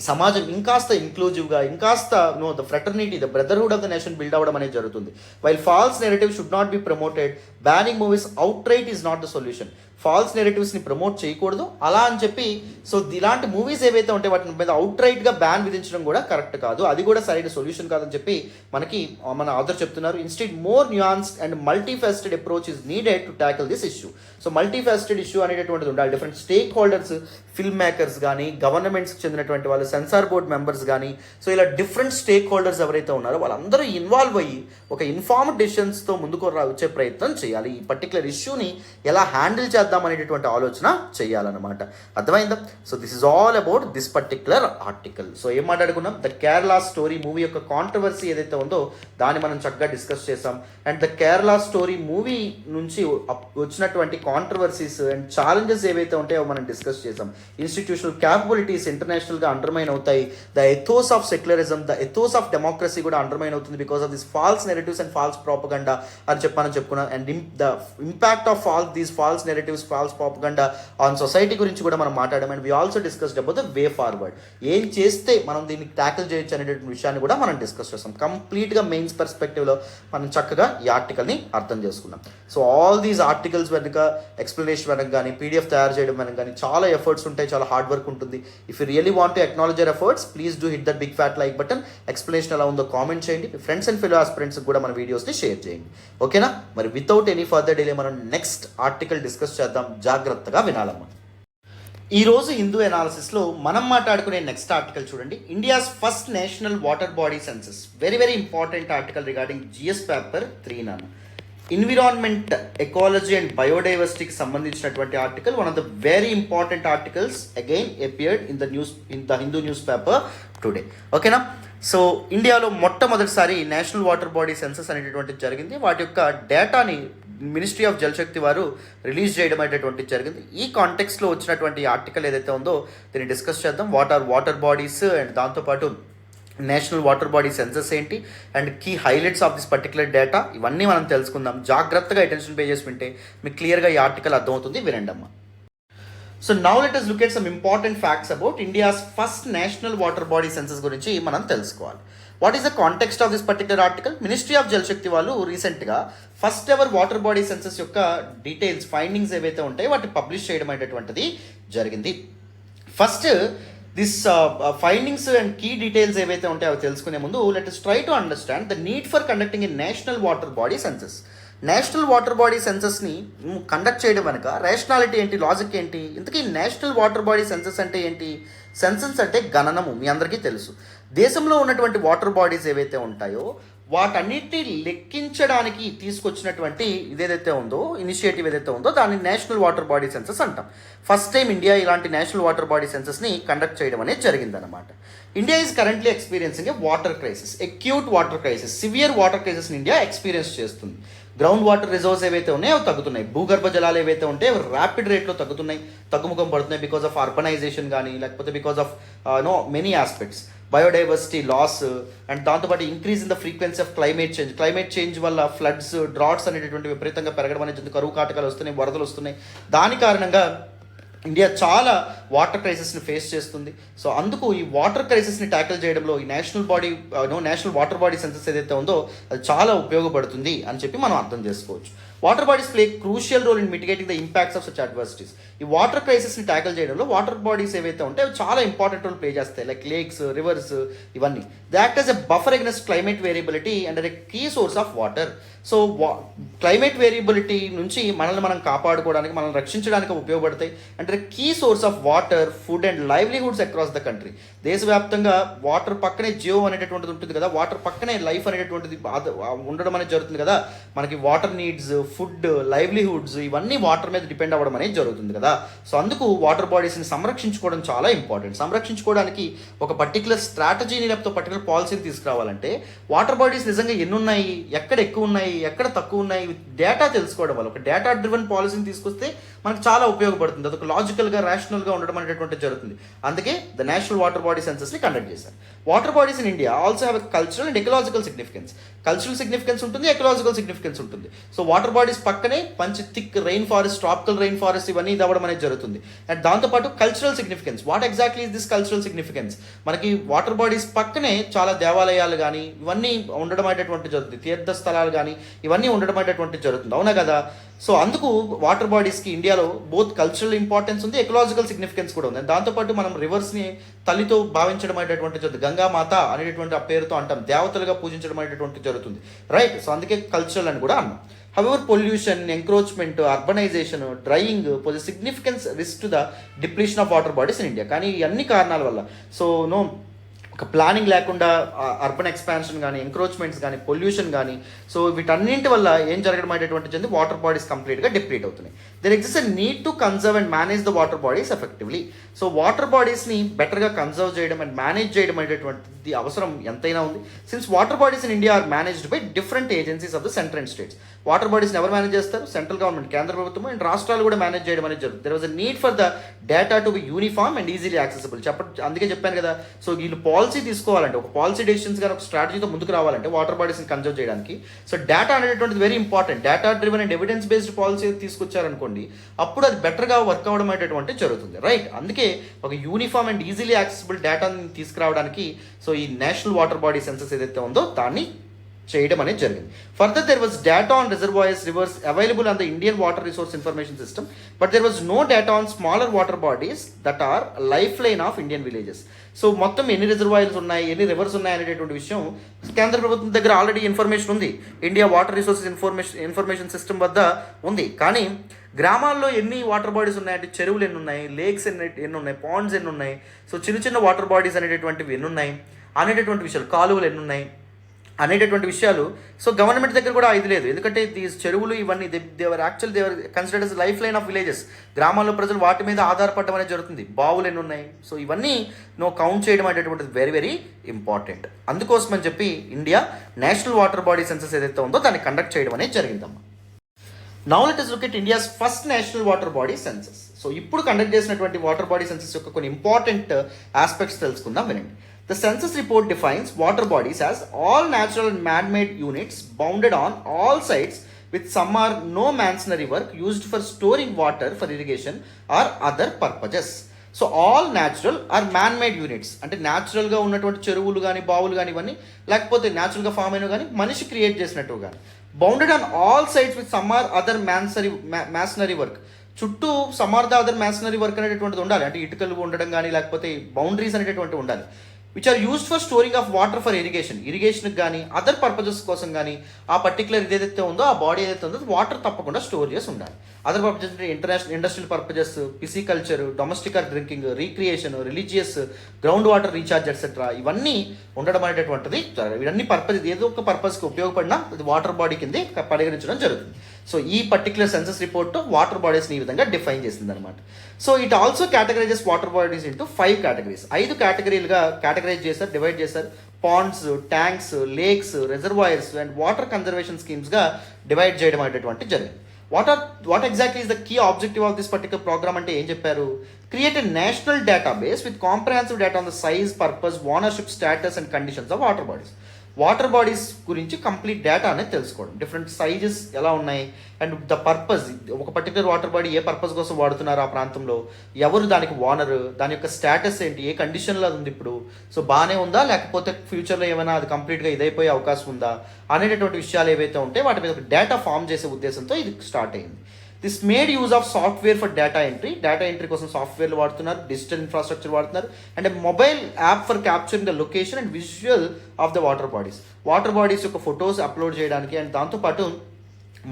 సమాజం ఇంకాస్త ఇంక్లూజివ్గా, ఇంకాస్త the fraternity, the brotherhood of the nation build అవ్వడం అనేది జరుగుతుంది. While false narrative should not be promoted, banning movies outright is not the solution. False నెరేటివ్స్ని ప్రమోట్ చేయకూడదు అలా అని చెప్పి, సో ఇలాంటి మూవీస్ ఏవైతే ఉంటాయో వాటి మీద అవుట్ రైట్గా బ్యాన్ విధించడం కూడా కరెక్ట్ కాదు, అది కూడా సరైన సొల్యూషన్ కాదని చెప్పి మనకి మన ఆథర్ చెప్తున్నారు. Instead more nuanced and multifaceted approach is needed to tackle this issue. So multifaceted issue అనేటటువంటిది ఉండాలి. Different stakeholders, film makers కానీ, గవర్నమెంట్స్కి చెందినటువంటి వాళ్ళు, సెన్సార్ బోర్డ్ మెంబర్స్ కానీ, సో ఇలా డిఫరెంట్ స్టేక్ హోల్డర్స్ ఎవరైతే ఉన్నారో వాళ్ళందరూ ఇన్వాల్వ్ అయ్యి ఒక ఇన్ఫార్మ్డ్ డెసిషన్స్తో ముందుకు వచ్చే ప్రయత్నం చేయాలి. ఈ పర్టికులర్ ఇష్యూని ఎలా హ్యాండిల్ చేద్దాం అనేటటువంటి ఆలోచన చేయాలన్నమాట. అర్థమైందా? So this is all about this particular article. So ఏం మాట్లాడుకున్నాం? ద కేరళ స్టోరీ మూవీ యొక్క కాంట్రవర్సీ ఏదైతే ఉందో దాన్ని మనం చక్కగా డిస్కస్ చేసాం. And the Kerala story movie నుంచి వచ్చినటువంటి కాంట్రవర్సీస్ అండ్ ఛాలెంజెస్ ఏవైతే ఉంటాయో మనం డిస్కస్ చేసాం. ఇన్స్టిట్యూషనల్ క్యాపబిలిటీస్ ఇంటర్నేషనల్గా అండర్మైన్ అవుతాయి. The ethos of secularism, the ethos of democracy కూడా అండర్మైన్ అవుతుంది because of this false narratives and false propaganda అని చెప్పుకున్నాం. And the impact of all these false narratives, false propaganda on society గురించి కూడా మనం మాట్లాడాం. And we also discussed about the way forward, ఏం చేస్తే మనం దీన్ని ట్యాకిల్ చేయొచ్చు అనేటువంటి విషయాన్ని కూడా మనం డిస్కస్ చేస్తాం. కంప్లీట్గా మెయిన్స్ పర్స్పెక్టివ్లో మనం చక్కగా ఈ ఆర్టికల్ని అర్థం చేసుకున్నాం. సో ఆల్ దీస్ ఆర్టికల్స్ వెనుక ఎక్స్ప్లెనేషన్ వెనక కానీ, పీడిఎఫ్ తయారు చేయడం వెనక కానీ చాలా ఎఫర్ట్స్ ఉంటాయి, చాలా హార్డ్ వర్క్ ఉంటుంది. If you really want to acknowledge your efforts, please do hit that big fat like button. Explanation ఎలా ఉందో కామెంట్ చేయండి. మీ ఫ్రెండ్స్ అండ్ ఫెలో ఆస్పిరెంట్స్ కూడా మన వీడియోస్ని షేర్ చేయండి. ఓకేనా? మరి వితౌట్ ఎనీ ఫర్దర్ డిలే మనం నెక్స్ట్ ఆర్టికల్ డిస్కస్ చేద్దాం. జాగ్రత్తగా వినాలమ్మా. ఈరోజు హిందూ అనాలిసిస్లో మనం మాట్లాడుకునే నెక్స్ట్ ఆర్టికల్ చూడండి. India's first national water body census. Very very important article regarding GS paper 3 నాన్న. ఎన్విరాన్మెంట్, ఎకాలజీ అండ్ బయోడైవర్సిటీకి సంబంధించినటువంటి article. One of the very important articles again appeared in the Hindu news paper today. ఓకేనా? So ఇండియాలో మొట్టమొదటిసారి national water body census అనేటటువంటిది జరిగింది. వాటి యొక్క డేటాని మినిస్ట్రీ ఆఫ్ జలశక్తి వారు రిలీజ్ చేయడం అనేటటువంటిది జరిగింది. ఈ కాంటెక్స్లో వచ్చినటువంటి ఆర్టికల్ ఏదైతే ఉందో దీన్ని డిస్కస్ చేద్దాం. What are water bodies and దాంతోపాటు నేషనల్ వాటర్ బాడీ సెన్సస్ ఏంటి and key highlights of this particular data, ఇవన్నీ మనం తెలుసుకుందాం. జాగ్రత్తగా అటెన్షన్ పే చేసి వింటే మీకు క్లియర్గా ఈ ఆర్టికల్ అర్థమవుతుంది. వినండమ్మా. So now let us look at some important facts about India's first national water body census గురించి మనం తెలుసుకోవాలి. What is the context of this particular article? Ministry of Jal Shakti వాళ్ళు రీసెంట్గా first ever water body census యొక్క details, findings ఏవైతే ఉంటాయో వాటిని publish చేయడం అనేటటువంటిది జరిగింది. First this findings and key details ఏవైతే ఉంటాయో అవి తెలుసుకునే ముందు let us try to understand the need for conducting a national water body census. National water body సెన్సస్ని కండక్ట్ చేయడం వెనుక రేషనాలిటీ ఏంటి, లాజిక్ ఏంటి? ఇంతకీ నేషనల్ వాటర్ బాడీ సెన్సస్ అంటే ఏంటి? సెన్సస్ అంటే గణనము, మీ అందరికీ తెలుసు. దేశంలో ఉన్నటువంటి వాటర్ బాడీస్ ఏవైతే ఉంటాయో వాటన్నిటిని లెక్కించడానికి తీసుకొచ్చినటువంటి ఇదేదైతే ఉందో, ఇనిషియేటివ్ ఏదైతే ఉందో దాన్ని నేషనల్ వాటర్ బాడీ సెన్సస్ అంటాం. ఫస్ట్ టైం ఇండియా ఇలాంటి నేషనల్ వాటర్ బాడీ సెన్సస్ని కండక్ట్ చేయడం అనేది జరిగిందనమాట. India is currently experiencing a water crisis, acute water crisis, severe water క్రైసిస్ని ఇండియా ఎక్స్పీరియన్స్ చేస్తుంది. గ్రౌండ్ వాటర్ రిజర్వ్స్ ఏవైతే ఉన్నాయో అవి తగ్గుతున్నాయి. భూగర్భ జలాలు ఏవైతే ఉంటాయో అవి ర్యాపిడ్ రేట్లో తగ్గుతున్నాయి, తగ్గుముఖం పడుతున్నాయి బికాస్ ఆఫ్ అర్బనైజేషన్ కానీ, లేకపోతే because of many aspects, biodiversity loss and దాంతోపాటు increase in the frequency of climate change వల్ల ఫ్లడ్స్, డ్రాట్స్ అనేటటువంటి విపరీతంగా పెరగడం అనేది, కరువు కాటకాలు వస్తున్నాయి, వరదలు వస్తున్నాయి. దాని కారణంగా ఇండియా చాలా వాటర్ క్రైసిస్ని ఫేస్ చేస్తుంది. సో అందుకు ఈ వాటర్ క్రైసిస్ని ట్యాకిల్ చేయడంలో ఈ నేషనల్ వాటర్ బాడీ సెన్సస్ ఏదైతే ఉందో అది చాలా ఉపయోగపడుతుంది అని చెప్పి మనం అర్థం చేసుకోవచ్చు. Water bodies play crucial role in mitigating the impacts of such adversities. ఈ వాటర్ క్రైసిస్ని ట్యాకిల్ చేయడంలో వాటర్ బాడీస్ ఏవైతే ఉంటాయో అవి చాలా ఇంపార్టెంట్ రోల్ ప్లే చేస్తాయి. లైక్ లేక్స్, రివర్స్, ఇవన్నీ they act as a buffer against climate variability and a key source of water. So climate variability నుంచి మనల్ని మనం కాపాడుకోవడానికి, మనల్ని రక్షించడానికి ఉపయోగపడతాయి. అంటే key source of water, food and livelihoods across the country. దేశవ్యాప్తంగా వాటర్ పక్కనే జీవం అనేటటువంటిది ఉంటుంది కదా, వాటర్ పక్కనే లైఫ్ అనేటటువంటిది ఉండడం అనేది జరుగుతుంది కదా. మనకి వాటర్ నీడ్స్, ఫుడ్, లైవ్లీహుడ్స్ ఇవన్నీ వాటర్ మీద డిపెండ్ అవ్వడం అనేది జరుగుతుంది కదా. సో అందుకు వాటర్ బాడీస్ని సంరక్షించుకోవడం చాలా ఇంపార్టెంట్. సంరక్షించుకోవడానికి ఒక పర్టికులర్ స్ట్రాటజీని లేకపోతే పర్టికులర్ పాలసీని తీసుకురావాలంటే వాటర్ బాడీస్ నిజంగా ఎన్ని ఉన్నాయి, ఎక్కడ ఎక్కువ ఉన్నాయి, ఎక్కడ తక్కువ ఉన్నాయి, డేటా తెలుసుకోవడం వల్ల ఒక డేటా డ్రివెన్ పాలసీని తీసుకొస్తే మనకు చాలా ఉపయోగపడుతుంది. అదొక లాజికల్గా, రేషనల్గా ఉండడం అనేటువంటి జరుగుతుంది. అందుకే ద నేషనల్ వాటర్ బాడీ సెన్సస్ని కండక్ట్ చేశారు. Water bodies in India also have cultural and ecological significance. Cultural significance ఉంటుంది, ఎకలాజికల్ సిగ్నిఫికెన్స్ ఉంటుంది. సో వాటర్ బాడీస్ పక్కనే మంచి thick rain forest, tropical rain forest ఇవన్నీ ఇవ్వడం అనేది జరుగుతుంది. అండ్ దాంతోపాటు cultural significance. What exactly is this cultural significance? మనకి వాటర్ బాడీస్ పక్కనే చాలా దేవాలయాలు కానీ ఇవన్నీ ఉండడం అనేటటువంటి జరుగుతుంది. తీర్థ స్థలాలు కానీ ఇవన్నీ ఉండడం అనేటటువంటి జరుగుతుంది, అవునా కదా. సో అందుకు వాటర్ బాడీస్కి ఇండియాలో బోత్ కల్చరల్ ఇంపార్టెన్స్ ఉంది, ఎకలాజికల్ సిగ్నిఫికెన్స్ కూడా ఉంది. దాంతోపాటు మనం రివర్స్ని తల్లితో భావించడం అనేటటువంటి జరుగుతుంది. గంగామాత అనేటటువంటి ఆ పేరుతో అంటాం, దేవతలుగా పూజించడం అనేటటువంటి జరుగుతుంది, రైట్. సో అందుకే కల్చరల్ అని కూడా అన్నాం. However, pollution, encroachment, urbanization, drying pose a significant risk to the depletion of water bodies in India. కానీ ఈ అన్ని కారణాల వల్ల ఒక ప్లానింగ్ లేకుండా అర్బన్ ఎక్స్పాన్షన్ కానీ, ఎంక్రోచ్మెంట్స్ కానీ, పొల్యూషన్ కానీ, సో వీటన్నింటి వల్ల ఏం జరగడం అనేటువంటి వాటర్ బాడీస్ కంప్లీట్గా డిప్లీట్ అవుతున్నాయి. There exist a need to conserve and manage the water bodies effectively. So water బాడీస్ని బెటర్గా కన్జర్వ్ చేయడం అండ్ మేనేజ్ చేయడం అనేటువంటిది అవసరం ఎంతైనా ఉంది. Since water bodies in India are managed by different agencies of the centre and states. Water బాడీస్ని ఎవరు మేనేజ్ చేస్తారు? సెంట్రల్ గవర్నమెంట్, కేంద్ర ప్రభుత్వం అండ్ రాష్ట్రాలు కూడా మేనేజ్ చేయడం అనేది జరుగుతుంది. There was a need for the data to be uniform and easily accessible. అందుకే చెప్పాను కదా. సో వీళ్ళు పాలసీ తీసుకోవాలంటే, ఒక పాలసీ డెసిషన్స్ కానీ ఒక స్ట్రాటజీతో ముందుకు రావాలంటే వాటర్ బాడీస్ని కన్జర్వ్ చేయడానికి సో డేటా అనేటువంటిది very important. Data driven and evidence based policy తీసుకొచ్చారనుకోండి, అప్పుడు అది బెటర్గా వర్క్ అవ్వడం అనేటువంటి జరుగుతుంది, రైట్. అందుకే ఒక యూనిఫామ్ అండ్ ఈజీలీ యాక్సెసిబుల్ డేటాని తీసుకురావడానికి సో ఈ నేషనల్ వాటర్ బాడీ సెన్సస్ ఏదైతే ఉందో దాన్ని చేయడం అనేది జరిగింది. Further there was data on reservoirs, rivers available on the Indian water resource information system, but there was no data on smaller water bodies that are life line of Indian villages. So మొత్తం ఎన్ని reservoirs ఉన్నాయి, ఎన్ని reverse ఉన్నాయి అనేటటువంటి విషయం కేంద్ర ప్రభుత్వం దగ్గర ఆల్రెడీ ఇన్ఫర్మేషన్ ఉంది, India water resources information system వద్ద ఉంది. కానీ గ్రామాల్లో ఎన్ని వాటర్ బాడీస్ ఉన్నాయంటే, చెరువులు ఎన్ని ఉన్నాయి, లేక్స్ ఎన్ని ఉన్నాయి, పాండ్స్ ఎన్ని ఉన్నాయి, సో చిన్న చిన్న వాటర్ బాడీస్ అనేటటువంటివి ఎన్ని ఉన్నాయి అనేటటువంటి విషయాలు, కాలువలు ఎన్ని ఉన్నాయి అనేటటువంటి విషయాలు సో గవర్నమెంట్ దగ్గర కూడా ఇది లేదు. ఎందుకంటే దీస్ చెరువులు ఇవన్నీ they were considered as life line of villages. గ్రామాల్లో ప్రజలు వాటి మీద ఆధారపడడం అనేది జరుగుతుంది. బావులు ఎన్ని ఉన్నాయి, సో ఇవన్నీ కౌంట్ చేయడం అనేటటువంటిది వెరీ వెరీ ఇంపార్టెంట్. అందుకోసం అని చెప్పి India national water body census ఏదైతే ఉందో దాన్ని కండక్ట్ చేయడం అనేది జరిగిందమ్మా. Now let us look at India's first national water body census. So ఇప్పుడు కండక్ట్ చేసినటువంటి వాటర్ బాడీ సెన్సస్ యొక్క కొన్ని ఇంపార్టెంట్ ఆస్పెక్ట్స్ తెలుసుకుందాం, వినండి. The census report defines water bodies as all natural and man-made units bounded on all sites with some or no masonry work used for storing water for irrigation or other purposes. So all natural or man made units అంటే న్యాచురల్గా ఉన్నటువంటి చెరువులు కానీ, బావులు కానీ ఇవన్నీ, లేకపోతే న్యాచురల్గా ఫామ్ అయినవి కానీ, మనిషి క్రియేట్ చేసినట్టు కానీ, bounded on all sides with some or other masonry work. చుట్టూ some or the other masonry work అనేటువంటిది ఉండాలి. అంటే ఇటుకలు ఉండడం కానీ, లేకపోతే బౌండరీస్ అనేటటువంటివి ఉండాలి. Which are used for storing of water for ఇరిగేషన్కి కానీ, అదర్ పర్పజెస్ కోసం కానీ, ఆ పర్టికులర్ ఏదైతే ఉందో ఆ బాడీ ఏదైతే ఉందో వాటర్ తప్పకుండా స్టోర్ చేసి ఉండాలి. అదర్ పర్పజెస్ అంటే industrial purposes, pisciculture, domestic drinking, recreation, religious, ground water recharge etcetera ఇవన్నీ ఉండడం అనేటటువంటిది. ఇవన్నీ పర్పస్ ఏదో ఒక పర్పస్కి ఉపయోగపడినా అది వాటర్ బాడీ కింద పరిగణించడం జరుగుతుంది. సో ఈ పర్టికులర్ సెన్సస్ రిపోర్ట్ వాటర్ బాడీస్ని ఈ విధంగా డిఫైన్ చేసింది అనమాట. So it also categorizes water bodies into 5 categories. 5 కేటగిరీలుగా కేటగరైజ్ చేశారు, డివైడ్ చేశారు. Ponds, tanks, lakes, reservoirs and water conservation స్కీమ్స్గా డివైడ్ చేయడం అనేటువంటి జరిగింది. What exactly is the key objective of this particular programme అంటే ఏం చెప్పారు? Create a national database with comprehensive data on the size, purpose, ownership, status and conditions of water bodies. Water bodies గురించి complete data అనేది తెలుసుకోవడం, different sizes ఎలా ఉన్నాయి and the purpose, ఒక particular water body ఏ purpose కోసం వాడుతున్నారు ఆ ప్రాంతంలో, ఎవరు దానికి ఓనర్, దాని యొక్క స్టేటస్ ఏంటి, ఏ కండిషన్లో అది ఉంది ఇప్పుడు, సో బాగానే ఉందా లేకపోతే ఫ్యూచర్లో ఏమైనా అది కంప్లీట్గా ఇదైపోయే అవకాశం ఉందా అనేటటువంటి విషయాలు ఏవైతే ఉంటే వాటి మీద ఒక డేటా ఫామ్ చేసే ఉద్దేశంతో ఇది స్టార్ట్ అయింది. This made use of software for data entry కోసం సాఫ్ట్వేర్లు వాడుతున్నారు, డిజిటల్ ఇన్ఫ్రాస్ట్రక్చర్ వాడుతున్నారు and mobile app for capturing the location and visual of the water bodies యొక్క ఫొటోస్ అప్లోడ్ చేయడానికి అండ్ దాంతోపాటు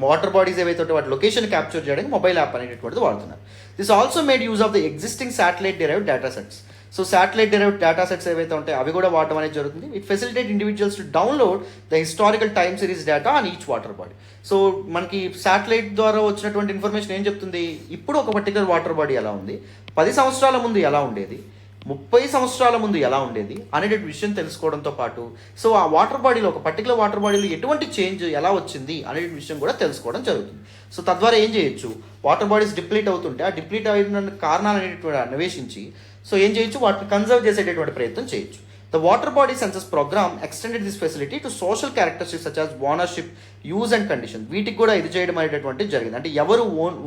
వాటర్ బాడీస్ ఏవైతే ఉంటే వాటి లొకేషన్ క్యాప్చర్ చేయడానికి మొబైల్ యాప్ అనేటువంటిది వాడుతున్నారు. This also made use of the existing satellite derived data sets. So satellite derived data sets ఏవైతే ఉంటాయి అవి కూడా వాడటం అనేది జరుగుతుంది. It facilitate individuals to download the historical time series data on each water body. So మనకి satellite ద్వారా వచ్చినటువంటి ఇన్ఫర్మేషన్ ఏం చెప్తుంది, ఇప్పుడు ఒక పర్టికులర్ వాటర్ బాడీ ఎలా ఉంది, 10 సంవత్సరాల ముందు ఎలా ఉండేది, 30 సంవత్సరాల ముందు ఎలా ఉండేది అనే విషయం తెలుసుకోవడంతో పాటు సో ఆ వాటర్ బాడీలో ఒక పర్టికులర్ వాటర్ బాడీలో ఎటువంటి చేంజ్ ఎలా వచ్చింది అనే విషయం కూడా తెలుసుకోవడం జరుగుతుంది. సో తద్వారా ఏం చేయొచ్చు, వాటర్ బాడీస్ డిప్లీట్ అవుతుంటే ఆ డిప్లీట్ అయిన కారణాలు అనేటువంటి అన్వేషించి సో ఏం చేయొచ్చు, వాటిని కన్జర్వ్ చేసేటటువంటి ప్రయత్నం చేయొచ్చు. The water body census programme extended this facility to social characteristics such as ownership, use and condition. వీటికి కూడా ఇది చేయడం అనేటటువంటి జరిగింది. అంటే ఎవరు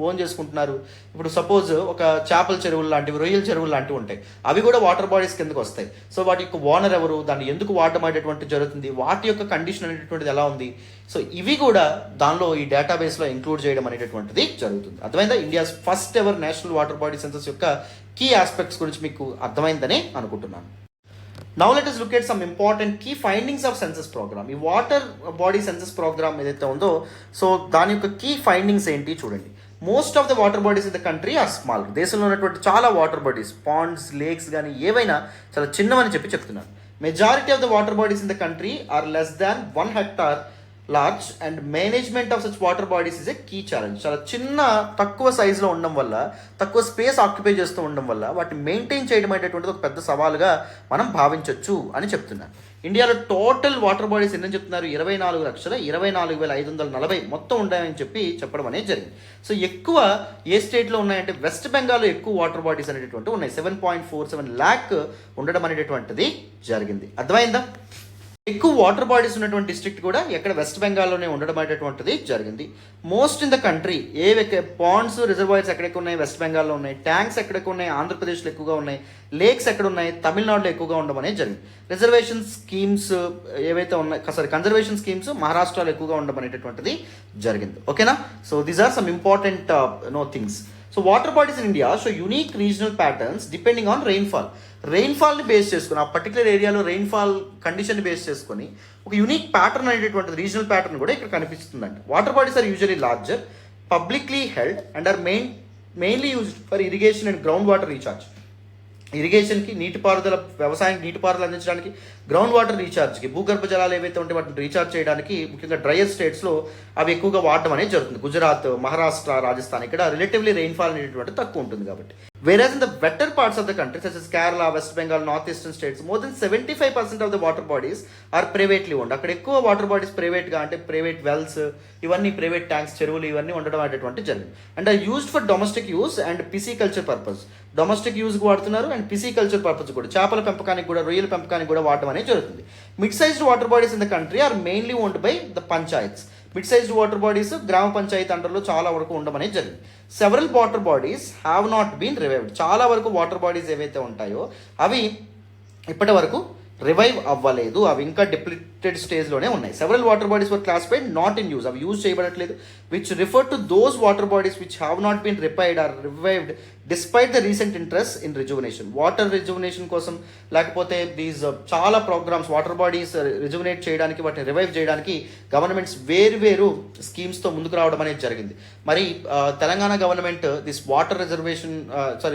ఓన్ చేసుకుంటున్నారు, ఇప్పుడు సపోజ్ ఒక చేపల చెరువులు లాంటివి, రొయ్యల చెరువులు లాంటివి ఉంటాయి, అవి కూడా వాటర్ బాడీస్ కిందకు వస్తాయి. సో వాటి యొక్క ఓనర్ ఎవరు, దాన్ని ఎందుకు వాడడం అనేటువంటి జరుగుతుంది, వాటి యొక్క కండిషన్ అనేటువంటిది ఎలా ఉంది, సో ఇవి కూడా దానిలో ఈ డేటాబేస్లో ఇంక్లూడ్ చేయడం అనేటటువంటిది జరుగుతుంది. అర్థమైందా, India's first ever national water body census యొక్క కీ ఆస్పెక్ట్స్ గురించి మీకు అర్థమైందని అనుకుంటున్నాను. Now let us look at some important key findings of census program. ఈ వాటర్ బాడీ సెన్సస్ ప్రోగ్రామ్ ఏదైతే ఉందో సో దాని యొక్క కీ ఫైండింగ్స్ ఏంటి చూడండి. Most of the water bodies in the country are small. దేశంలో ఉన్నటువంటి చాలా వాటర్ బాడీస్, పాండ్స్, లేక్స్ కానీ ఏవైనా చాలా చిన్నవని చెప్తున్నారు. Majority of the water bodies in the country are less than 1 hectare large and management of such water bodies is a key challenge. చాలా చిన్న తక్కువ సైజులో ఉండడం వల్ల, తక్కువ స్పేస్ ఆక్యుపై చేస్తూ ఉండడం వల్ల వాటిని మెయింటైన్ చేయడం అనేటువంటిది ఒక పెద్ద సవాలుగా మనం భావించవచ్చు అని చెప్తున్నారు. ఇండియాలో టోటల్ వాటర్ బాడీస్ ఎన్ని చెప్తున్నారు, 24,24,540 మొత్తం ఉన్నాయని చెప్పడం అనేది జరిగింది. సో ఎక్కువ ఏ స్టేట్లో ఉన్నాయంటే వెస్ట్ బెంగాల్లో ఎక్కువ వాటర్ బాడీస్ అనేటటువంటి ఉన్నాయి. 7.47 lakh ఉండడం అనేటటువంటిది జరిగింది. అర్థమైందా, ఎక్కువ వాటర్ బాడీస్ ఉన్నటువంటి డిస్ట్రిక్ట్ కూడా ఎక్కడ వెస్ట్ బెంగాల్లోనే ఉండడం అనేటటువంటిది జరిగింది. Most in the country ponds, reservoirs ఎక్కడెక్కడ ఉన్నాయి, వెస్ట్ బెంగాల్లో ఉన్నాయి. ట్యాంక్స్ ఎక్కడెక్కడ ఉన్నాయి, ఆంధ్రప్రదేశ్లో ఎక్కువగా ఉన్నాయి. లేక్స్ ఎక్కడ ఉన్నాయి, తమిళనాడులో ఎక్కువగా ఉండడం అనేది జరిగింది. రిజర్వేషన్ స్కీమ్స్ ఏవైతే ఉన్నాయి, కన్జర్వేషన్ స్కీమ్స్ మహారాష్ట్రలో ఎక్కువగా ఉండడం అనేటటువంటిది జరిగింది. ఓకేనా, so these are some important things. So water bodies in India show unique regional patterns depending on rainfall. రెయిన్ఫాల్ని బేస్ చేసుకుని, ఆ పర్టికులర్ ఏరియాలో రెయిన్ఫాల్ కండిషన్ని బేస్ చేసుకొని ఒక యూనిక్ ప్యాటర్న్ అనేటటువంటి రీజనల్ ప్యాటర్న్ కూడా ఇక్కడ కనిపిస్తుందండి. Water bodies are usually larger, publicly held and are mainly used for irrigation and ground water recharge. ఇరిగేషన్కి, వ్యవసాయానికి నీటిపారుదల అందించడానికి, గ్రౌండ్ వాటర్ రీఛార్జ్కి, భూగర్భ జలాలు ఏవైతే ఉంటే వాటిని రీఛార్జ్ చేయడానికి ముఖ్యంగా డ్రైయర్ స్టేట్స్లో అవి ఎక్కువగా వాడడం అనేది జరుగుతుంది. గుజరాత్, మహారాష్ట్ర, రాజస్థాన్ ఇక్కడ రిలేటివ్లీ రెయిన్ఫాల్ అనేటువంటి తక్కువ ఉంటుంది కాబట్టి. Whereas in the better parts of the country, such as Kerala, West Bengal, northeastern states, more than 75% of the water bodies are privately owned. అక్కడ ఎక్కువ వాటర్ బాడీస్ ప్రైవేట్గా, అంటే ప్రైవేట్ వెల్స్, ఇవన్నీ ప్రైవేట్ ట్యాంక్స్, చెరువులు ఇవన్నీ ఉండడం అనేటువంటి జరిగింది. And are used for domestic use and pisciculture purpose. Domestic యూజ్కి వాడుతున్నారు అండ్ పిసికల్చర్ పర్పస్ కూడా, చేపల పెంపకానికి కూడా, రొయ్యల పెంపకానికి కూడా వాడడం అనేది జరుగుతుంది. Mid sized water bodies in the country are mainly owned by the panchayats. Mid sized water bodies గ్రామ పంచాయతీ అండర్లో చాలా వరకు ఉండమనేది జరిగింది. Several water bodies have not been revived. చాలా వరకు వాటర్ బాడీస్ ఏవైతే ఉంటాయో అవి ఇప్పటి వరకు రివైవ్ అవ్వలేదు, అవి ఇంకా డిప్లీటెడ్ స్టేజ్లోనే ఉన్నాయి. Several water bodies were classified not in use, అవి యూజ్ చేయబడట్లేదు. Which refer to those water bodies which have not been repaired or revived despite the recent interest in rejuvenation. Water rejuvenation కోసం లేకపోతే these చాలా programmes water bodies rejuvenate చేయడానికి, వాటిని revive చేయడానికి governments వేరు స్కీమ్స్తో ముందుకు రావడం అనేది జరిగింది. మరి Telangana government this water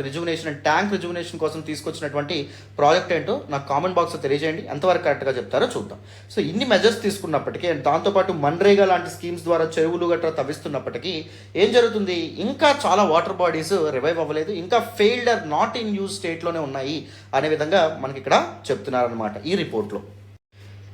rejuvenation and tank rejuvenation కోసం తీసుకొచ్చినటువంటి ప్రాజెక్ట్ ఏంటో నాకు కామెంట్ బాక్స్లో తెలియజేయండి, ఎంతవరకు కరెక్ట్గా చెప్తారో చూద్దాం. సో ఇన్ని మెజర్స్ తీసుకున్నప్పటికీ అండ్ దాంతోపాటు మన్రేగా లాంటి స్కీమ్స్ ద్వారా చెరువులు గట్రా తవ్విస్తున్నప్పటికీ ఏం జరుగుతుంది, ఇంకా చాలా వాటర్ బాడీస్ రివైవ్ అవ్వలేదు, ఇంకా failed or not in use స్టేట్లోనే ఉన్నాయి అనే విధంగా మనకి ఇక్కడ చెప్తున్నారనమాట ఈ రిపోర్ట్లో.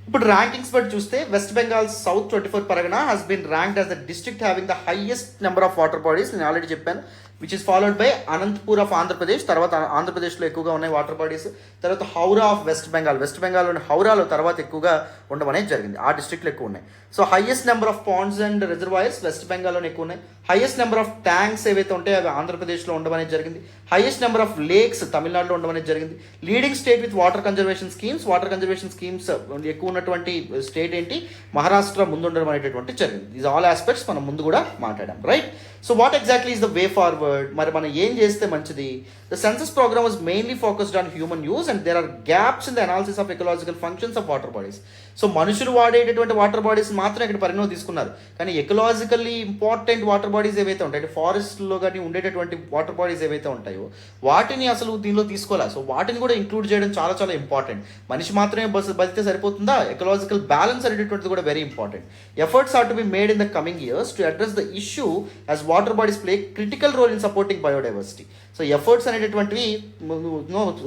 ఇప్పుడు ర్యాంకింగ్స్ బట్టి చూస్తే West Bengal South 24 Pargana has been ranked as the district having the highest number of water bodies. నేను ఆల్రెడీ చెప్పాను, which is followed by Anantapur of Andhra Pradesh. తర్వాత ఆంధ్రప్రదేశ్లో ఎక్కువగా ఉన్నాయి వాటర్ బాడీస్. తర్వాత Howrah of West Bengal, West బెంగాల్లోని హౌరాలో తర్వాత ఎక్కువగా ఉండడం అనేది జరిగింది. ఆ డిస్ట్రిక్ట్లో ఎక్కువ ఉన్నాయి. So highest number of ponds and reservoirs West బెంగాల్లోనే ఎక్కువ ఉన్నాయి. హైయెస్ట్ నెంబర్ ఆఫ్ ట్యాంక్స్ ఏవైతే ఉంటాయో అవి ఆంధ్రప్రదేశ్లో ఉండడం అనేది జరిగింది. హైయెస్ట్ నెంబర్ ఆఫ్ లేక్స్ తమిళనాడులో ఉండడం అనేది జరిగింది. Leading state with water conservation schemes ఎక్కువ ఉన్నటువంటి స్టేట్ ఏంటి? మహారాష్ట్ర ముందు ఉండడం అనేటటువంటి జరిగింది. దీస్ ఆల్ ఆస్పెక్ట్స్ మనం ముందు కూడా మాట్లాడాం, right? So what exactly is the way forward? మరి మనం ఏం చేస్తే మంచిది? The census programme was mainly focused on human use and there are gaps in the analysis of ecological functions of water bodies. So మనుషులు వాడేటటువంటి water bodies మాత్రం ఇక్కడ పరిగణలో తీసుకున్నారు, కానీ ఎకలాజికల్లీ ఇంపార్టెంట్ వాటర్ బాడీస్ ఏవైతే ఉంటాయి, అంటే ఫారెస్ట్లో కానీ ఉండేటటువంటి వాటర్ బాడీస్ ఏవైతే ఉంటాయో వాటిని అసలు దీనిలో తీసుకోవాలి. సో వాటిని కూడా ఇంక్లూడ్ చేయడం చాలా చాలా ఇంపార్టెంట్. మనిషి మాత్రమే బతికితే సరిపోతుందా? ఎకలాజికల్ బ్యాలెన్స్ అనేటటువంటిది కూడా very important. Efforts are to be made in the coming years to address the issue as water bodies play critical role in supporting biodiversity. So efforts అనేటటువంటివి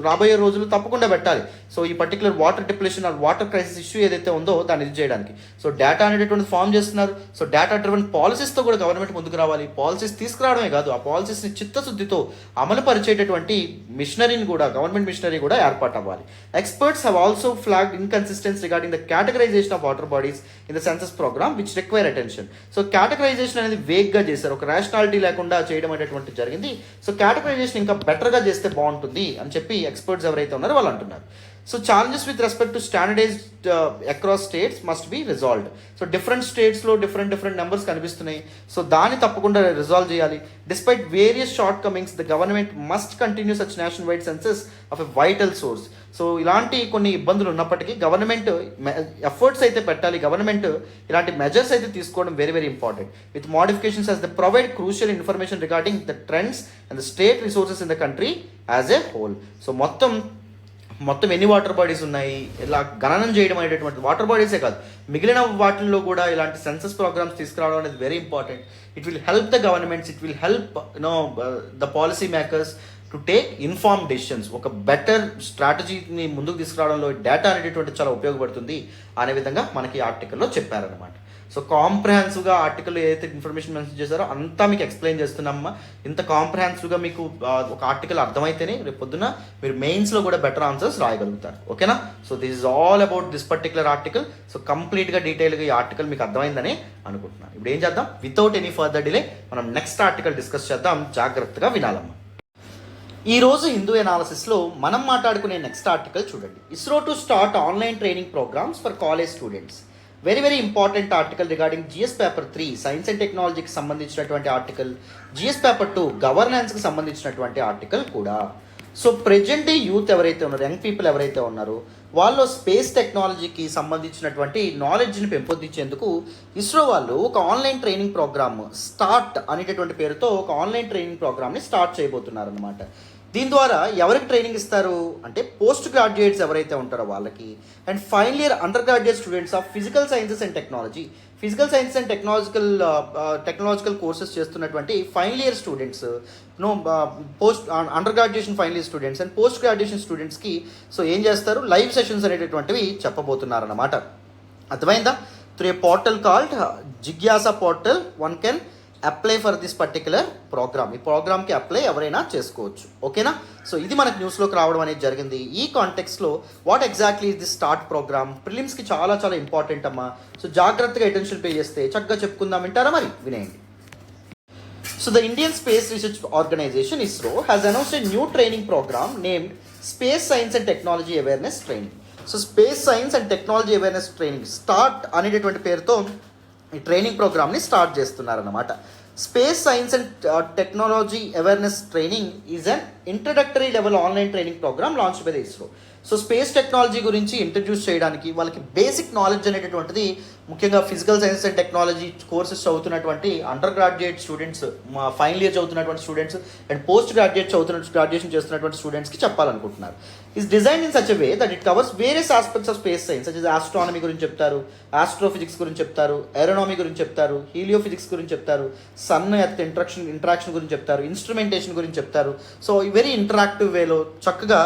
రాబోయే రోజులు తప్పకుండా పెట్టాలి. సో ఈ particular water depletion or water crisis issue ఏదైతే ఉందో దాన్ని ఇది చేయడానికి సో డేటా అనేటటువంటి ఫామ్ చేస్తున్నారు. సో డేటా డ్రివెన్ పాలసీస్తో కూడా గవర్నమెంట్ ముందుకు రావాలి. పాలసీస్ తీసుకురావడమే కాదు, ఆ పాలసీస్ని చిత్తశుద్ధితో అమలు పరిచేటటువంటి మిషనరీని కూడా, గవర్నమెంట్ మిషనరీ కూడా ఏర్పాటు అవ్వాలి. Experts have also flagged inconsistency regarding the categorisation of water bodies in the census programme which require attention. So categorisation అనేది వేగ్గా చేశారు, ఒక రేషనాలిటీ లేకుండా చేయడం అనేటువంటి జరిగింది. సో కేటగరైజేషన్ ఇంకా బెటర్గా చేస్తే బాగుంటుంది అని చెప్పి ఎక్స్పర్ట్స్ ఎవరైతే ఉన్నారో వాళ్ళు అంటున్నారు. So challenges with respect to standardised across states must be resolved. So different స్టేట్స్లో డిఫరెంట్ నెంబర్స్ కనిపిస్తున్నాయి. సో దాన్ని తప్పకుండా రిజాల్వ్ చేయాలి. Despite various shortcomings the government must continue such national wide censuses of a vital source. So ఇలాంటి కొన్ని ఇబ్బందులు ఉన్నప్పటికీ government efforts అయితే పెట్టాలి. గవర్నమెంట్ ఇలాంటి మెజర్స్ అయితే తీసుకోవడం very very important with modifications as the provide crucial information regarding the trends and the state resources in the country as a whole. So మొత్తం ఎన్ని వాటర్ బాడీస్ ఉన్నాయి ఇలా గణనం చేయడం అనేటటువంటి వాటర్ బాడీసే కాదు, మిగిలిన వాటిల్లో కూడా ఇలాంటి సెన్సస్ ప్రోగ్రామ్స్ తీసుకురావడం అనేది very important. It will help the governments, it will help the policy makers to take inform decisions. ఒక బెటర్ స్ట్రాటజీని ముందుకు తీసుకురావడంలో డేటా అనేటటువంటి చాలా ఉపయోగపడుతుంది అనే విధంగా మనకి ఆర్టికల్లో చెప్పారనమాట. సో కాంప్రహెన్సివ్గా ఆర్టికల్ ఏదైతే ఇన్ఫర్మేషన్ మెన్షన్ చేశారో అంతా మీకు ఎక్స్ప్లెయిన్ చేస్తున్నామ్మా. ఇంత కాంప్రహెన్సివ్గా మీకు ఒక ఆర్టికల్ అర్థమైతేనే రేపు పొద్దున మీరు మెయిన్స్లో కూడా బెటర్ ఆన్సర్స్ రాయగలుగుతారు. ఓకేనా? So this is all about this particular article. So కంప్లీట్గా డీటెయిల్గా ఈ ఆర్టికల్ మీకు అర్థమైందని అనుకుంటున్నాను. ఇప్పుడు ఏం చేద్దాం, వితౌట్ ఎనీ ఫర్దర్ డిలే మనం నెక్స్ట్ ఆర్టికల్ డిస్కస్ చేద్దాం. జాగ్రత్తగా వినాలమ్మా. ఈరోజు హిందూ ఎనాలిసిస్లో మనం మాట్లాడుకునే నెక్స్ట్ ఆర్టికల్ చూడండి. ISRO to start online training programmes for college students. Very very important article regarding GS paper 3 science and టెక్నాలజీకి సంబంధించినటువంటి ఆర్టికల్, జిఎస్ పేపర్ 2 గవర్నెన్స్కి సంబంధించినటువంటి ఆర్టికల్ కూడా. సో ప్రెజెంట్ యూత్ ఎవరైతే ఉన్నారో, యంగ్ పీపుల్ ఎవరైతే ఉన్నారో వాళ్ళు స్పేస్ టెక్నాలజీకి సంబంధించినటువంటి నాలెడ్జ్ని పెంపొందించేందుకు ఇస్రో వాళ్ళు ఒక ఆన్లైన్ ట్రైనింగ్ ప్రోగ్రామ్ స్టార్ట్ అనేటటువంటి పేరుతో ఒక ఆన్లైన్ ట్రైనింగ్ ప్రోగ్రామ్ని స్టార్ట్ చేయబోతున్నారు అనమాట. దీని ద్వారా ఎవరికి ట్రైనింగ్ ఇస్తారు అంటే పోస్ట్ గ్రాడ్యుయేట్స్ ఎవరైతే ఉంటారో వాళ్ళకి, and final year under graduate students of physical sciences and technology, physical science and technological courses చేస్తున్నటువంటి final year students, post under graduation final year students and post graduation స్టూడెంట్స్కి so ఏం చేస్తారు, live sessions అనేటటువంటివి చెప్పబోతున్నారన్నమాట. అర్థమైందా? Through a portal called జిజ్ఞాసా portal one can apply for this particular programme. ఈ ప్రోగ్రామ్కి అప్లై ఎవరైనా చేసుకోవచ్చు. ఓకేనా? సో ఇది మనకు న్యూస్లోకి రావడం అనేది జరిగింది. ఈ కాంటెక్స్లో what exactly is this start programme, ప్రిలిమ్స్కి చాలా చాలా ఇంపార్టెంట్ అమ్మా. సో జాగ్రత్తగా అటెన్షన్ పే చేస్తే చక్కగా చెప్పుకుందాం. వింటారా? మరి వినేయండి. So the Indian Space Research Organization ISRO has announced a new training program named Space Science and Technology Awareness Training. So Space Science and Technology Awareness Training start అనేటటువంటి పేరుతో ఈ training ప్రోగ్రామ్ని start చేస్తున్నారన్నమాట. Space science and technology awareness training is an introductory level online training programme launch by the ISRO. So space technology గురించి introduce చేయడానికి వాళ్ళకి basic knowledge అనేటటువంటిది ముఖ్యంగా physical science and technology courses చదువుతున్నటువంటి under graduate students, final year చదువుతున్నటువంటి students and post graduation చేస్తున్నటువంటి స్టూడెంట్స్కి చెప్పాలనుకుంటున్నారు. Is design in such a way that it covers various aspects of space science such as astronomy గురించి చెప్తారు, astrophysics గురించి చెప్తారు, ఏరోనామీ గురించి చెప్తారు, హీలియోఫిజిక్స్ గురించి చెప్తారు, సన్ ఎర్త్ ఇంట్రాక్షన్ గురించి చెప్తారు, ఇన్స్ట్రుమెంటేషన్ గురించి చెప్తారు. సో ఈ వెరీ ఇంటరాక్టివ్ వేలో చక్కగా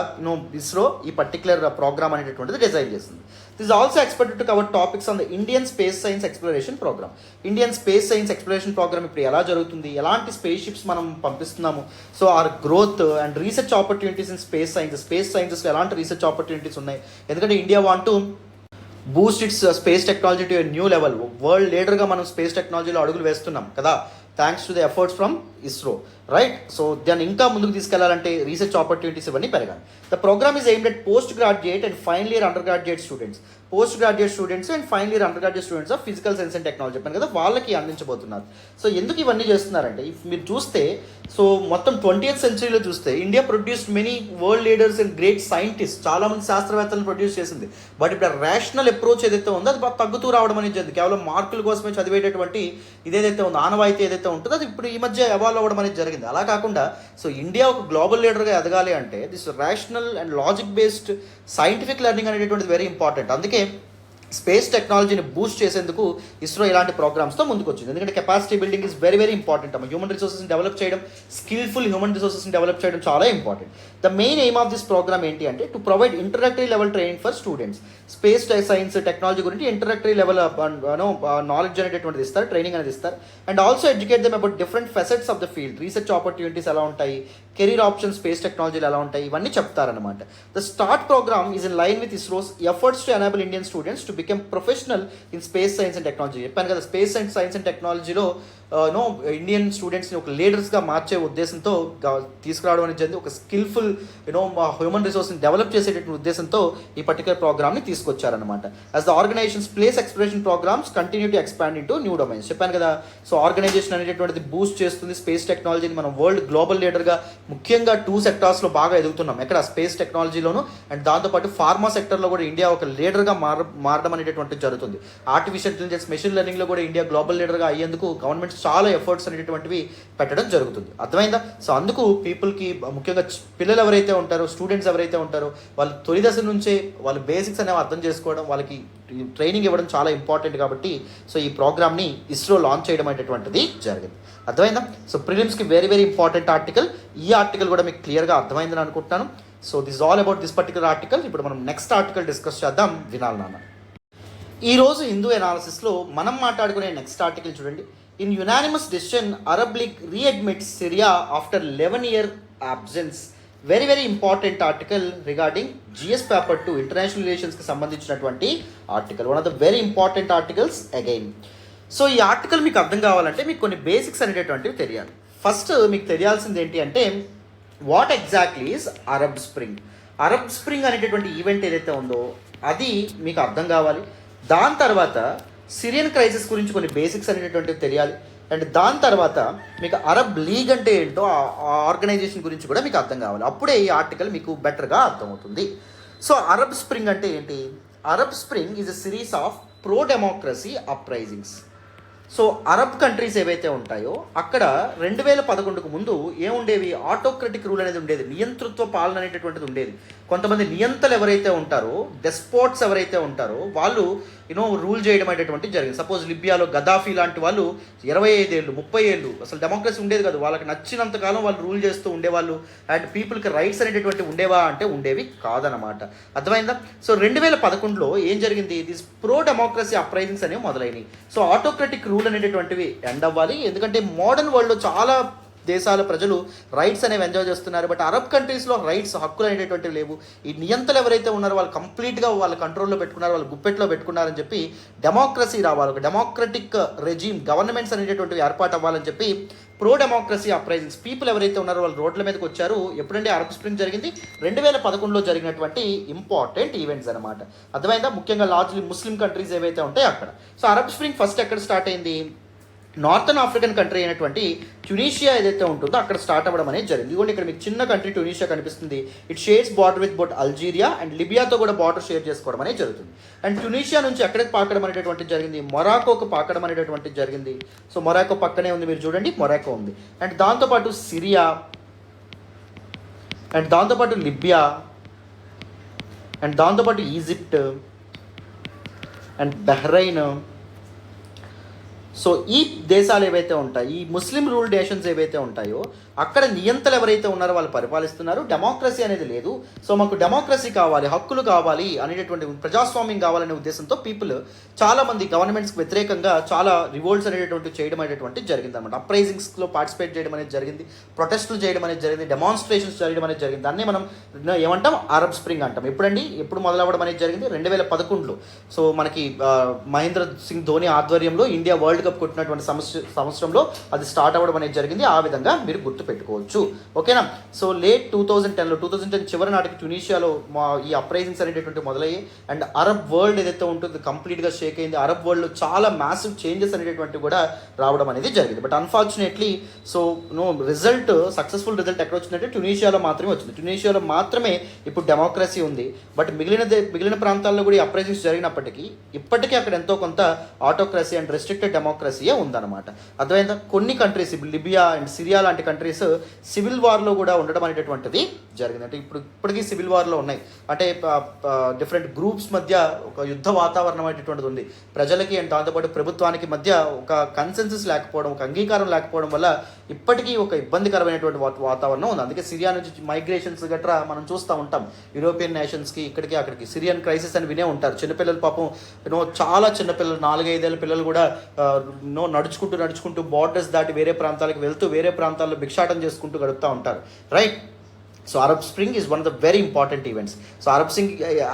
ఇస్రో ఈ పర్టికులర్ ప్రోగ్రామ్ అనేటటువంటిది డిజైన్ చేస్తుంది. This also expected to cover topics on the Indian space science exploration programme. Indian space science exploration programme ఇప్పుడు ఎలా జరుగుతుంది, ఎలాంటి స్పేస్ షిప్స్ మనం పంపిస్తున్నాము, so our growth and research opportunities in space సైన్సెస్లో ఎలాంటి రీసెర్చ్ ఆపర్చునిటీస్ ఉన్నాయి. ఎందుకంటే India want to boost its space technology to a new level. World లీడర్గా మనం స్పేస్ టెక్నాలజీలో అడుగులు వేస్తున్నాం కదా, thanks to the efforts from ISRO, right? So దాన్ని ఇంకా ముందుకు తీసుకెళ్లాలంటే రీసెర్చ్ ఆపర్చునిటీస్ ఇవన్నీ పెరగాలి. The programme is aimed at postgraduate and final year under graduate students. Postgraduate students and final year under graduate students of physical science and technology చెప్పాను కదా, వాళ్ళకి అందించబోతున్నారు. So ఎందుకు ఇవన్నీ చేస్తున్నారంటే, ఇఫ్ మీరు చూస్తే సో మొత్తం 20th centuryలో చూస్తే India produced many world leaders and great scientist, చాలా మంది శాస్త్రవేత్తలను ప్రొడ్యూస్ చేసింది. బట్ ఇప్పుడు రేషనల్ అప్రోచ్ ఏదైతే ఉందో అది బాగా తగ్గుతూ రావడం అనేది జరిగింది. కేవలం మార్కుల కోసమే చదివేటటువంటి ఇదేదైతే ఉందో ఆనవాయితీ ఏదైతే ఉంటుందో అది ఇప్పుడు ఈ మధ్య ఎవాల్వ్ అవ్వడం అనేది జరిగింది. అలా కాకుండా సో ఇండియా ఒక గ్లోబల్ లీడర్గా ఎదగాలి అంటే this rational and logic based scientific learning అనేటువంటిది వెరీ ఇంపార్టెంట్. అందుకే స్పేస్ టెక్నాలజీని బూస్ట్ చేసేందుకు ఇస్రో ఇలాంటి ప్రోగ్రామ్స్తో ముందుకు వచ్చింది. ఎందుకంటే capacity building is very very important. Human రిసోర్సెస్ని డెవలప్ చేయడం, స్కిల్ఫుల్ హ్యూమన్ రిసోర్సెస్ని డెవలప్ చేయడం చాలా important. The main aim of this programme ఏంటి అంటే to provide interactive level training for students. Space science technology గురించి ఇంటరాక్టివ్ లెవెల్ నాలెడ్జ్ అనేటువంటిది ఇస్తారు, ట్రైనింగ్ అనేది ఇస్తారు. And also educate them about different facets of the field, research opportunities ఎలా ఉంటాయి, career options space టెక్నాలజీలు ఎలా ఉంటాయి, ఇవన్నీ చెప్తారనమాట. The start programme is in line with ISRO's efforts to enable Indian students to become professional in space science and technology. చెప్పాను కదా, space and science and టెక్నాలజీలో ఇండియన్ స్టూడెంట్స్ని ఒక లీడర్స్గా మార్చే ఉద్దేశంతో తీసుకురావడం అనేది జరిగింది. ఒక స్కిల్ఫుల్ హ్యూమన్ రిసోర్స్ని డెవలప్ చేసేటటువంటి ఉద్దేశంతో ఈ పర్టికులర్ ప్రోగ్రామ్ని తీసుకొచ్చారనమాట. As the organisation space exploration programmes continue to expand into new domains. చెప్పాను కదా, సో ఆర్గనైజేషన్ అనేటటువంటిది బూస్ట్ చేస్తుంది స్పేస్ టెక్నాలజీని. మనం వరల్డ్ గ్లోబల్ లీడర్గా ముఖ్యంగా 2 సెక్టార్స్లో బాగా ఎదుగుతున్నాం. ఎక్కడ స్పేస్ టెక్నాలజీలోను అండ్ దాంతోపాటు ఫార్మా సెక్టర్లో కూడా ఇండియా ఒక లీడర్గా మారడం అనేటటువంటిది జరుగుతుంది. ఆర్టిఫిషియల్ ఇంటెలిజెన్స్, మెషిన్ లెర్నింగ్లో కూడా ఇండియా గ్లోబల్ లీడర్గా అయ్యేందుకు గవర్నమెంట్ చాలా ఎఫర్ట్స్ అనేటువంటివి పెట్టడం జరుగుతుంది. అర్థమైందా? సో అందుకు పీపుల్కి ముఖ్యంగా పిల్లలు ఎవరైతే ఉంటారో, స్టూడెంట్స్ ఎవరైతే ఉంటారో వాళ్ళు తొలి దశ నుంచే వాళ్ళ బేసిక్స్ అనేవి అర్థం చేసుకోవడం, వాళ్ళకి ట్రైనింగ్ ఇవ్వడం చాలా ఇంపార్టెంట్. కాబట్టి సో ఈ ప్రోగ్రామ్ని ఇస్రో లాంచ్ చేయడం అనేటువంటిది జరిగింది. అర్థమైందా? సో ప్రిలిమ్స్కి వెరీ వెరీ ఇంపార్టెంట్ ఆర్టికల్. ఈ ఆర్టికల్ కూడా మీకు క్లియర్గా అర్థమైందని అనుకుంటున్నాను. So this all about this particular article. ఇప్పుడు మనం నెక్స్ట్ ఆర్టికల్ డిస్కస్ చేద్దాం. వినాలి నాన్న. ఈరోజు హిందూ అనాలిసిస్లో మనం మాట్లాడుకునే నెక్స్ట్ ఆర్టికల్ చూడండి. In unanimous decision Arab League readmits Syria after 11-year absence. Very very important article regarding GS paper 2 international రిలేషన్స్కి సంబంధించినటువంటి article. One of the very important articles again. So ఈ ఆర్టికల్ మీకు అర్థం కావాలంటే మీకు కొన్ని బేసిక్స్ అనేటటువంటివి తెలియాలి. ఫస్ట్ మీకు తెలియాల్సింది ఏంటి అంటే what exactly is Arab spring. Arab spring అనేటటువంటి ఈవెంట్ ఏదైతే ఉందో అది మీకు అర్థం కావాలి. దాని తర్వాత సిరియన్ క్రైసిస్ గురించి కొన్ని బేసిక్స్ అనేటటువంటివి తెలియాలి. అండ్ దాని తర్వాత మీకు అరబ్ లీగ్ అంటే ఏంటో ఆ ఆర్గనైజేషన్ గురించి కూడా మీకు అర్థం కావాలి. అప్పుడే ఈ ఆర్టికల్ మీకు బెటర్గా అర్థమవుతుంది. సో అరబ్ స్ప్రింగ్ అంటే ఏంటి? Arab spring is a series of pro democracy uprisings. So Arab countries ఏవైతే ఉంటాయో అక్కడ 2011కు ముందు ఏముండేవి? ఆటోక్రటిక్ రూల్ అనేది ఉండేది, నియంతృత్వ పాలన అనేటటువంటిది ఉండేది. కొంతమంది నియంతలు ఎవరైతే ఉంటారో, డెస్పోట్స్ ఎవరైతే ఉంటారో వాళ్ళు రూల్ చేయడం అనేటటువంటి జరిగింది. సపోజ్ లిబియాలో గదాఫీ లాంటి వాళ్ళు 25 ఏళ్ళు 30 ఏళ్ళు అసలు డెమోక్రసీ ఉండేది కాదు. వాళ్ళకి నచ్చినంత కాలం వాళ్ళు రూల్ చేస్తూ ఉండేవాళ్ళు. అండ్ పీపుల్కి రైట్స్ అనేటటువంటి ఉండేవా అంటే ఉండేవి కాదనమాట. అర్థమైందా? సో 2011లో ఏం జరిగింది? దిస్ ప్రో డెమోక్రసీ అప్రైజింగ్స్ అనేవి మొదలైనవి. సో ఆటోక్రటిక్ రూల్ అనేటటువంటివి ఎండ్ అవ్వాలి. ఎందుకంటే మోడర్న్ వరల్డ్లో చాలా దేశాల ప్రజలు రైట్స్ అనేవి ఎంజాయ్ చేస్తున్నారు. బట్ అరబ్ కంట్రీస్లో రైట్స్, హక్కులు అనేటటువంటివి లేవు. ఈ నియంతలు ఎవరైతే ఉన్నారో వాళ్ళు కంప్లీట్గా వాళ్ళ కంట్రోల్లో పెట్టుకున్నారు, వాళ్ళు గుప్పెట్లో పెట్టుకున్నారని చెప్పి డెమోక్రసీ రావాలి, ఒక డెమోక్రటిక్ రెజీమ్ గవర్నమెంట్స్ అనేటటువంటివి ఏర్పాటు అవ్వాలని చెప్పి ప్రో డెమోక్రసీ అప్రైజింగ్స్ పీపుల్ ఎవరైతే ఉన్నారో వాళ్ళు రోడ్ల మీదకి వచ్చారు. ఎప్పుడంటే అరబ్ స్ప్రింగ్ జరిగింది 2011లో జరిగినటువంటి ఇంపార్టెంట్ ఈవెంట్స్ అనమాట. అర్థమైందా? ముఖ్యంగా లార్జ్లీ ముస్లిం కంట్రీస్ ఏవైతే ఉంటాయో అక్కడ. సో అరబ్ స్ప్రింగ్ ఫస్ట్ ఎక్కడ స్టార్ట్ అయింది? నార్థన్ ఆఫ్రికన్ కంట్రీ అయినటువంటి ట్యునీషియా ఏదైతే ఉంటుందో అక్కడ స్టార్ట్ అవ్వడం అనేది జరిగింది. ఇదిగోండి ఇక్కడ మీకు చిన్న కంట్రీ ట్యునీషియా కనిపిస్తుంది. It shares border with both Algeria and లిబియాతో కూడా బార్డర్ షేర్ చేసుకోవడం అనేది జరుగుతుంది. అండ్ ట్యునీషియా నుంచి ఎక్కడికి పాకడం అనేటటువంటిది జరిగింది? మొరాకోకు పాకడం అనేటటువంటిది జరిగింది. సో మొరాకో పక్కనే ఉంది, మీరు చూడండి మొరాకో ఉంది. అండ్ దాంతోపాటు సిరియా అండ్ దాంతోపాటు లిబియా అండ్ దాంతోపాటు ఈజిప్ట్ అండ్ బహ్రైన్. సో ఈ దేశాలు ఏవైతే ఉంటాయి, ఈ ముస్లిం రూల్ నేషన్స్ ఏవైతే ఉంటాయో అక్కడ నియంతలు ఎవరైతే ఉన్నారో వాళ్ళు పరిపాలిస్తున్నారు, డెమోక్రసీ అనేది లేదు. సో మాకు డెమోక్రసీ కావాలి, హక్కులు కావాలి అనేటటువంటి ప్రజాస్వామ్యం కావాలనే ఉద్దేశంతో పీపుల్ చాలామంది గవర్నమెంట్స్కి వ్యతిరేకంగా చాలా రివోల్ట్స్ అనేటటువంటి చేయడం అనేటువంటి జరిగింది అనమాట. అప్రైజింగ్స్లో పార్టిసిపేట్ చేయడం అనేది జరిగింది, ప్రొటెస్టులు చేయడం అనేది జరిగింది, డెమాన్స్ట్రేషన్స్ చేయడం అనేది జరిగింది. దాన్ని మనం ఏమంటాం, అరబ్ స్ప్రింగ్ అంటాం. ఎప్పుడు మొదలవ్వడం అనేది జరిగింది, 2011లో. సో మనకి మహేంద్ర సింగ్ ధోని ఆధ్వర్యంలో ఇండియా వరల్డ్ కప్ కొట్టినటువంటి సంవత్సరంలో అది స్టార్ట్ అవ్వడం అనేది జరిగింది. ఆ విధంగా మీరు గుర్తు పెట్టుకోవచ్చు. ఓకేనా. సో లేట్ 2010 చివరి నాటికి ట్యునీషియాలో ఈ అప్రైజింగ్స్ అనేటటువంటి మొదలయ్యాయి. అండ్ అరబ్ వరల్డ్ ఏదైతే ఉంటుందో కంప్లీట్గా షేక్ అయింది. అరబ్ వరల్డ్లో చాలా మ్యాసివ్ చేంజెస్ అనేటటువంటి కూడా రావడం అనేది జరిగింది. But unfortunately so successful result ఎక్కడ వచ్చిందంటే ట్యునీషియాలో మాత్రమే వచ్చింది. ట్యునీషియాలో మాత్రమే ఇప్పుడు డెమోక్రసీ ఉంది. బట్ మిగిలిన ప్రాంతాల్లో కూడా ఈ అప్రైజింగ్స్ జరిగినప్పటికీ ఇప్పటికీ అక్కడ ఎంతో కొంత ఆటోక్రసీ అండ్ రెస్ట్రిక్టెడ్ డెమోక్రసీయే ఉందన్నమాట. అర్థమైందా. కొన్ని కంట్రీస్ లిబియా అండ్ సిరియా లాంటి కంట్రీస్ సివిల్ వార్లో కూడా ఉండడం అనేటటువంటిది జరిగింది. అంటే ఇప్పటికీ సివిల్ వార్లో ఉన్నాయి. అంటే డిఫరెంట్ గ్రూప్స్ మధ్య ఒక యుద్ధ వాతావరణం అనేటటువంటిది ఉంది. ప్రజలకి అండ్ దాంతోపాటు ప్రభుత్వానికి మధ్య ఒక కన్సెన్సస్ లేకపోవడం, ఒక అంగీకారం లేకపోవడం వల్ల ఇప్పటికీ ఒక ఇబ్బందికరమైనటువంటి వాతావరణం ఉంది. అందుకే సిరియా నుంచి మైగ్రేషన్స్ గట్రా మనం చూస్తూ ఉంటాం. యూరోపియన్ నేషన్స్కి ఇక్కడికి అక్కడికి సిరియన్ క్రైసిస్ అని వినే ఉంటారు. చిన్నపిల్లలు పాపం చాలా చిన్నపిల్లలు 4-5 ఏళ్ళ పిల్లలు కూడా నడుచుకుంటూ బార్డర్స్ దాటి వేరే ప్రాంతాలకు వెళ్తూ వేరే ప్రాంతాల్లో భిక్షాటం చేసుకుంటూ గడుపుతూ ఉంటారు. Right. So Arab Spring is one of the very important events. So Arab Spring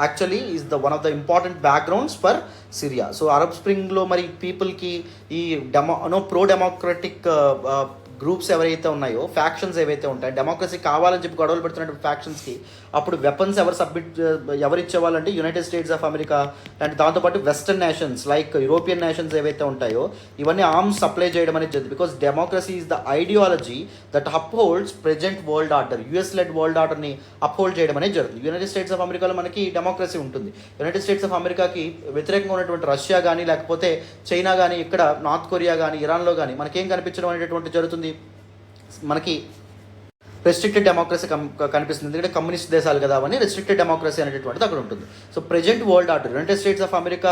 actually is one of the important backgrounds for Syria. So Arab Spring lo mari people ki ee pro democratic groups ఎవరైతే ఉన్నాయో, factions ఏవైతే ఉంటాయో, democracy కావాలని చెప్పి గొడవలు పెడుతున్నటువంటి ఫ్యాక్షన్స్కి అప్పుడు weapons ఎవరు ఇచ్చేవాళ్ళంటే United States of America and దాంతోపాటు western nations like European nations ఏవైతే ఉంటాయో ఇవన్నీ ఆర్మ్స్ సప్లై చేయడం అనేది జరిగింది. Because democracy is the ideology that upholds present world order. US led world ఆర్డర్ని అప్హోల్డ్ చేయడం అనేది జరుగుతుంది. యునైటెడ్ స్టేట్స్ ఆఫ్ అమెరికాలో మనకి డెమోక్రసీ ఉంటుంది. యునైటెడ్ స్టేట్స్ ఆఫ్ అమెరికాకి వ్యతిరేకంగా ఉన్నటువంటి రష్యా కానీ లేకపోతే చైనా కానీ ఇక్కడ నార్త్ కొరియా కానీ ఇరాన్లో కానీ మనకేం కనిపించడం అనేటటువంటి జరుగుతుంది, మనకి రెస్ట్రిక్టెడ్ డెమోక్రసీ కనిపిస్తుంది. ఎందుకంటే కమ్యూనిస్ట్ దేశాలు కదా అవన్నీ రెస్ట్రిక్టెడ్ డెమోక్రసీ అనేటటువంటిది అక్కడ ఉంటుంది. So present world order United States of America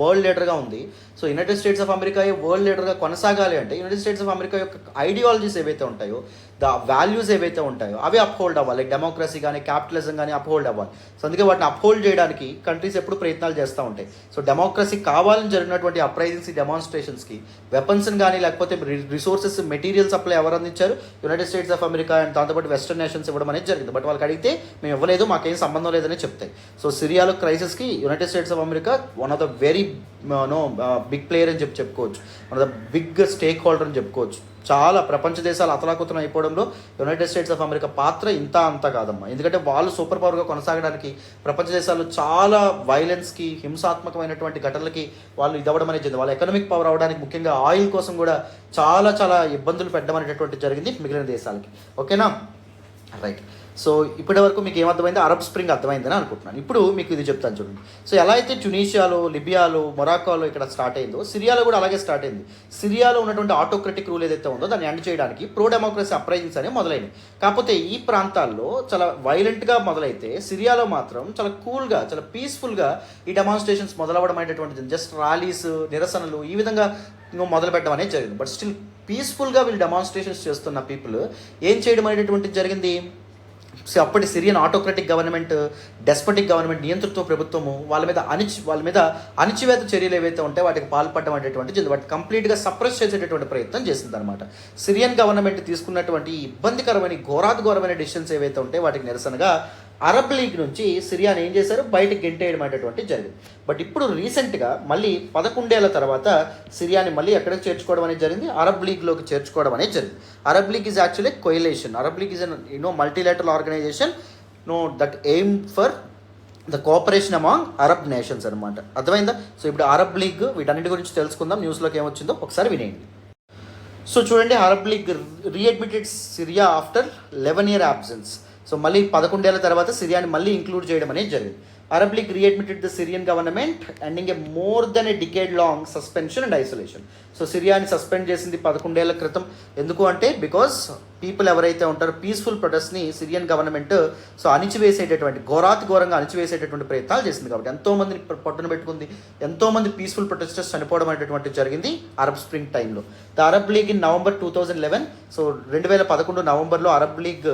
world లీడర్గా ఉంది. So United States of America world లీడర్గా కొనసాగాలి అంటే యునైటెడ్ స్టేట్స్ ఆఫ్ అమెరికా యొక్క ఐడియాలజీస్ ఏవైతే ఉంటాయో, ద వాల్యూస్ ఏవైతే ఉంటాయో అవి అప్హోల్డ్ అవ్వాలి. డెమోక్రసీ కానీ క్యాపిటలిజం కానీ అప్హోల్డ్ అవ్వాలి. సో అందుకే వాటిని అప్హోల్డ్ చేయడానికి కంట్రీస్ ఎప్పుడు ప్రయత్నాలు చేస్తూ ఉంటాయి. సో డెమోక్రసీ కావాలని జరిగినటువంటి అప్రైజింగ్స్, డెమాన్స్ట్రేషన్స్కి వెపన్స్ని కానీ లేకపోతే రిసోర్సెస్, మెటీరియల్ సప్లై ఎవరు అందించారు? United States of America and దాంతోపాటు వెస్టర్న్ నేషన్స్ ఇవ్వడం అనేది జరిగింది. బట్ వాళ్ళకి అడిగితే మేము ఇవ్వలేదు, మాకేం సంబంధం లేదని చెప్తాయి. సో సిరియాలో క్రైసిస్కి United States of America one of the very big player అని చెప్పుకోవచ్చు. One of the big stakeholder అని చెప్పుకోవచ్చు. చాలా ప్రపంచ దేశాలు అతలాకుతలం అయిపోవడంలో యునైటెడ్ స్టేట్స్ ఆఫ్ అమెరికా పాత్ర అంత కాదమ్మా. ఎందుకంటే వాళ్ళు సూపర్ పవర్గా కొనసాగడానికి ప్రపంచ దేశాల్లో చాలా వైలెన్స్కి, హింసాత్మకమైనటువంటి ఘటనలకి వాళ్ళు ఇదవ్వడం అనేది జరిగింది. వాళ్ళ ఎకనామిక్ పవర్ అవడానికి ముఖ్యంగా ఆయిల్ కోసం కూడా చాలా ఇబ్బందులు పెట్టడం అనేటటువంటి జరిగింది మిగిలిన దేశాలకి. ఓకేనా. రైట్. సో ఇప్పటి వరకు మీకు ఏమర్థమైంది? అరబ్ స్ప్రింగ్ అర్థమైందని అనుకుంటున్నాను. ఇప్పుడు మీకు ఇది చెప్తాను చూడండి. సో ఎలా అయితే ట్యునీషియాలో, లిబియాలో, మొరాకోలో ఇక్కడ స్టార్ట్ అయిందో సిరియాలో కూడా అలాగే స్టార్ట్ అయింది. సిరియాలో ఉన్నటువంటి ఆటోక్రటిక్ రూల్ ఏదైతే ఉందో దాన్ని ఎండ్ చేయడానికి ప్రో డెమోక్రసీ అప్రైజింగ్స్ అనేవి మొదలైనవి. కాకపోతే ఈ ప్రాంతాల్లో చాలా వైలెంట్గా మొదలైతే సిరియాలో మాత్రం చాలా కూల్గా, చాలా పీస్ఫుల్గా ఈ డెమాన్స్ట్రేషన్స్ మొదలవ్వడం అనేటువంటిది, జస్ట్ ర్యాలీస్, నిరసనలు ఈ విధంగా మొదలు పెట్టడం అనేది జరిగింది. బట్ స్టిల్ పీస్ఫుల్గా వీళ్ళు డెమాన్స్ట్రేషన్స్ చేస్తున్న పీపుల్ ఏం చేయడం అనేటువంటిది జరిగింది? సో అప్పటి సిరియన్ ఆటోక్రటిక్ గవర్నమెంట్, డెస్పటిక్ గవర్నమెంట్, నియంతృత్వ ప్రభుత్వము వాళ్ళ మీద అణిచివేత చర్యలు ఏవైతే ఉంటాయో వాటికి పాల్పడడం అనేటువంటి వాటిని కంప్లీట్గా సప్రెస్ చేసేటటువంటి ప్రయత్నం చేసింది అనమాట. సిరియన్ గవర్నమెంట్ తీసుకున్నటువంటి ఇబ్బందికరమైన ఘోరాతిఘోరమైన డిసిషన్స్ ఏవైతే ఉంటాయో వాటికి నిరసనగా అరబ్ లీగ్ నుంచి సిరియాని ఏం చేశారు? బయటకు గెంటేయడం అనేటువంటి జరిగింది. బట్ ఇప్పుడు రీసెంట్గా మళ్ళీ 11 ఏళ్ల తర్వాత సిరియాని మళ్ళీ ఎక్కడికి చేర్చుకోవడం అనేది జరిగింది? అరబ్ లీగ్లోకి చేర్చుకోవడం అనేది జరిగింది. Arab league is actually coalition. Arab league is multilateral organisation that aim for the cooperation among Arab nations అనమాట. అర్థమైందా? సో ఇప్పుడు అరబ్ లీగ్ వీటన్నిటి గురించి తెలుసుకుందాం. న్యూస్లోకి ఏమొచ్చిందో ఒకసారి వినేయండి. సో చూడండి, Arab league readmitted Syria after 11 year absence. So మళ్ళీ 11 ఏళ్ల తర్వాత సిరియాని మళ్ళీ ఇంక్లూడ్ చేయడం అనేది జరిగింది. Arab League readmitted the Syrian government, ending a more than a decade-long suspension and isolation. So సిరియాని సస్పెండ్ చేసింది 11 ఏళ్ల క్రితం. ఎందుకు అంటే బికాస్ పీపుల్ ఎవరైతే ఉంటారో పీస్ఫుల్ ప్రొటెస్ట్ని సిరియన్ గవర్నమెంట్ సో అణిచివేసేటటువంటి ఘోరంగా అణిచివేసేటటువంటి ప్రయత్నాలు చేసింది. కాబట్టి ఎంతోమందిని పట్టున పెట్టుకుంది, ఎంతోమంది పీస్ఫుల్ ప్రొటెస్టర్స్ చనిపోవడం అనేటువంటి జరిగింది అరబ్ స్ప్రింగ్ టైంలో. The Arab league in November 2011, so 2011 నవంబర్లో అరబ్ లీగ్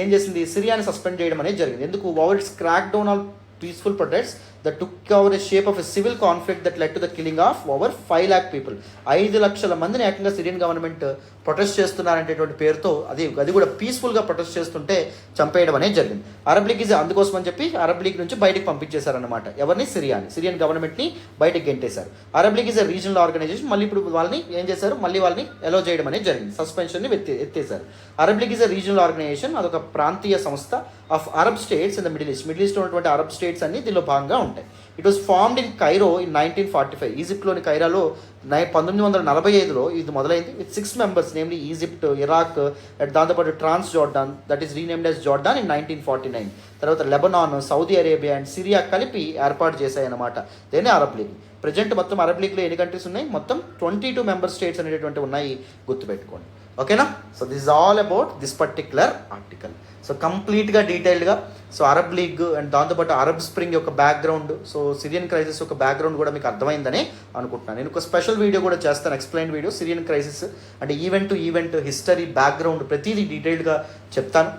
ఏం చేసింది, సిరియాని సస్పెండ్ చేయడం అనేది జరిగింది. ఎందుకు? Over it's crack down on peaceful protests that took over a shape of a civil conflict that led to the killing of over 5 lakh people. 5 లక్షల మందిని ఏకంగా సిరియన్ గవర్నమెంట్ ప్రొటెస్ట్ చేస్తున్నారంటేటువంటి పేరుతో అది కూడా పీస్ఫుల్గా ప్రొటెస్ట్ చేస్తుంటే చంపేయడం అనేది జరిగింది. అరబ్ లీగ్ అందుకోసం అని చెప్పి అరబ్ లీగ్ నుంచి బయటకు పంపించేశారన్నమాట. ఎవరిని? సిరియన్ గవర్నమెంట్ని బయటకు గెంటేశారు. Arab League is a regional organisation. మళ్ళీ ఇప్పుడు వాళ్ళని ఏం చేశారు, మళ్ళీ వాళ్ళని అలో చేయడం అనేది జరిగింది, సస్పెన్షన్ని ఎత్తేశారు. Arab League is a regional organisation. అదొక ప్రాంతీయ సంస్థ of Arab States in the Middle East ఉన్నటువంటి అరబ్ స్టేట్స్ అన్ని దీనిలో భాగంగా ఉంటాయి. It was formed in Cairo in 1945. ఈజిప్ట్లోని కైరాలో 1945లో ఇది మొదలైంది. With 6 members, namely Egypt, Iraq, దాంతోపాటు Transjordan, that is renamed as Jordan in 1949. తర్వాత Lebanon, Saudi Arabia and Syria కలిపి ఏర్పాటు చేశాయన్నమాట. దేనే అరబ్ లీగ్. ప్రజెంట్ మొత్తం అరబ్ లీగ్లో ఎన్ని కంట్రీస్ ఉన్నాయి? మొత్తం 22 member స్టేట్స్ అనేటువంటి ఉన్నాయి, గుర్తుపెట్టుకోండి. ఓకేనా? So this is all about this particular article. So కంప్లీట్గా డీటెయిల్డ్గా సో అరబ్ లీగ్ అండ్ దాంతోపాటు అరబ్ స్ప్రింగ్ యొక్క బ్యాక్గ్రౌండ్, సో సిరియన్ క్రైసిస్ యొక్క బ్యాక్గ్రౌండ్ కూడా మీకు అర్థమైందని అనుకుంటున్నాను. నేను ఒక స్పెషల్ వీడియో కూడా చేస్తాను, ఎక్స్ప్లెయిన్ వీడియో, సిరియన్ క్రైసిస్ అంటే event to event history background ప్రతిదీ డీటెయిల్డ్గా చెప్తాను.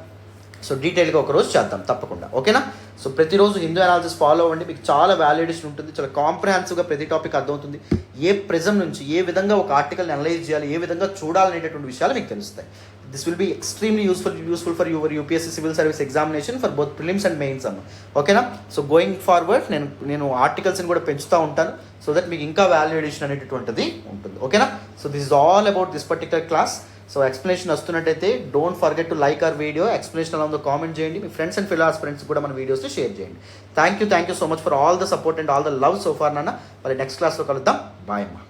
సో డీటెయిల్గా ఒకరోజు చేద్దాం తప్పకుండా. ఓకేనా? సో ప్రతిరోజు హిందూ అనాలిసిస్ ఫాలో అవ్వండి, మీకు చాలా వాల్యుయేషన్ ఉంటుంది, చాలా కాంప్రహెన్సివ్గా ప్రతి టాపిక్ అర్థమవుతుంది. ఏ ప్రిజం నుంచి ఏ విధంగా ఒక ఆర్టికల్ని అనలైజ్ చేయాలి, ఏ విధంగా చూడాలనేటటువంటి విషయాలు మీకు తెలుస్తాయి. This will be extremely useful for your UPSC civil service examination for both prelims and mains అన్న. ఓకేనా? సో గోయింగ్ ఫార్వర్డ్ నేను ఆర్టికల్స్ని కూడా పెంచుతూ ఉంటాను, సో దట్ మీకు ఇంకా వాల్యుయేషన్ అనేటటువంటిది ఉంటుంది. ఓకేనా? So this is all about this particular class. So explanation వస్తున్నట్టయితే don't forget to like our video, explanation అలా ఉందో కామెంట్ చేయండి, మీ ఫ్రెండ్స్ అండ్ ఫెలో ఆస్పిరెంట్స్ కూడా మన వీడియోస్ని షేర్ చేయండి. Thank you so much for all the support and all the love so far నాన్న. మరి నెక్స్ట్ క్లాస్లో కలుద్దాం. బాయ్ అమ్మా.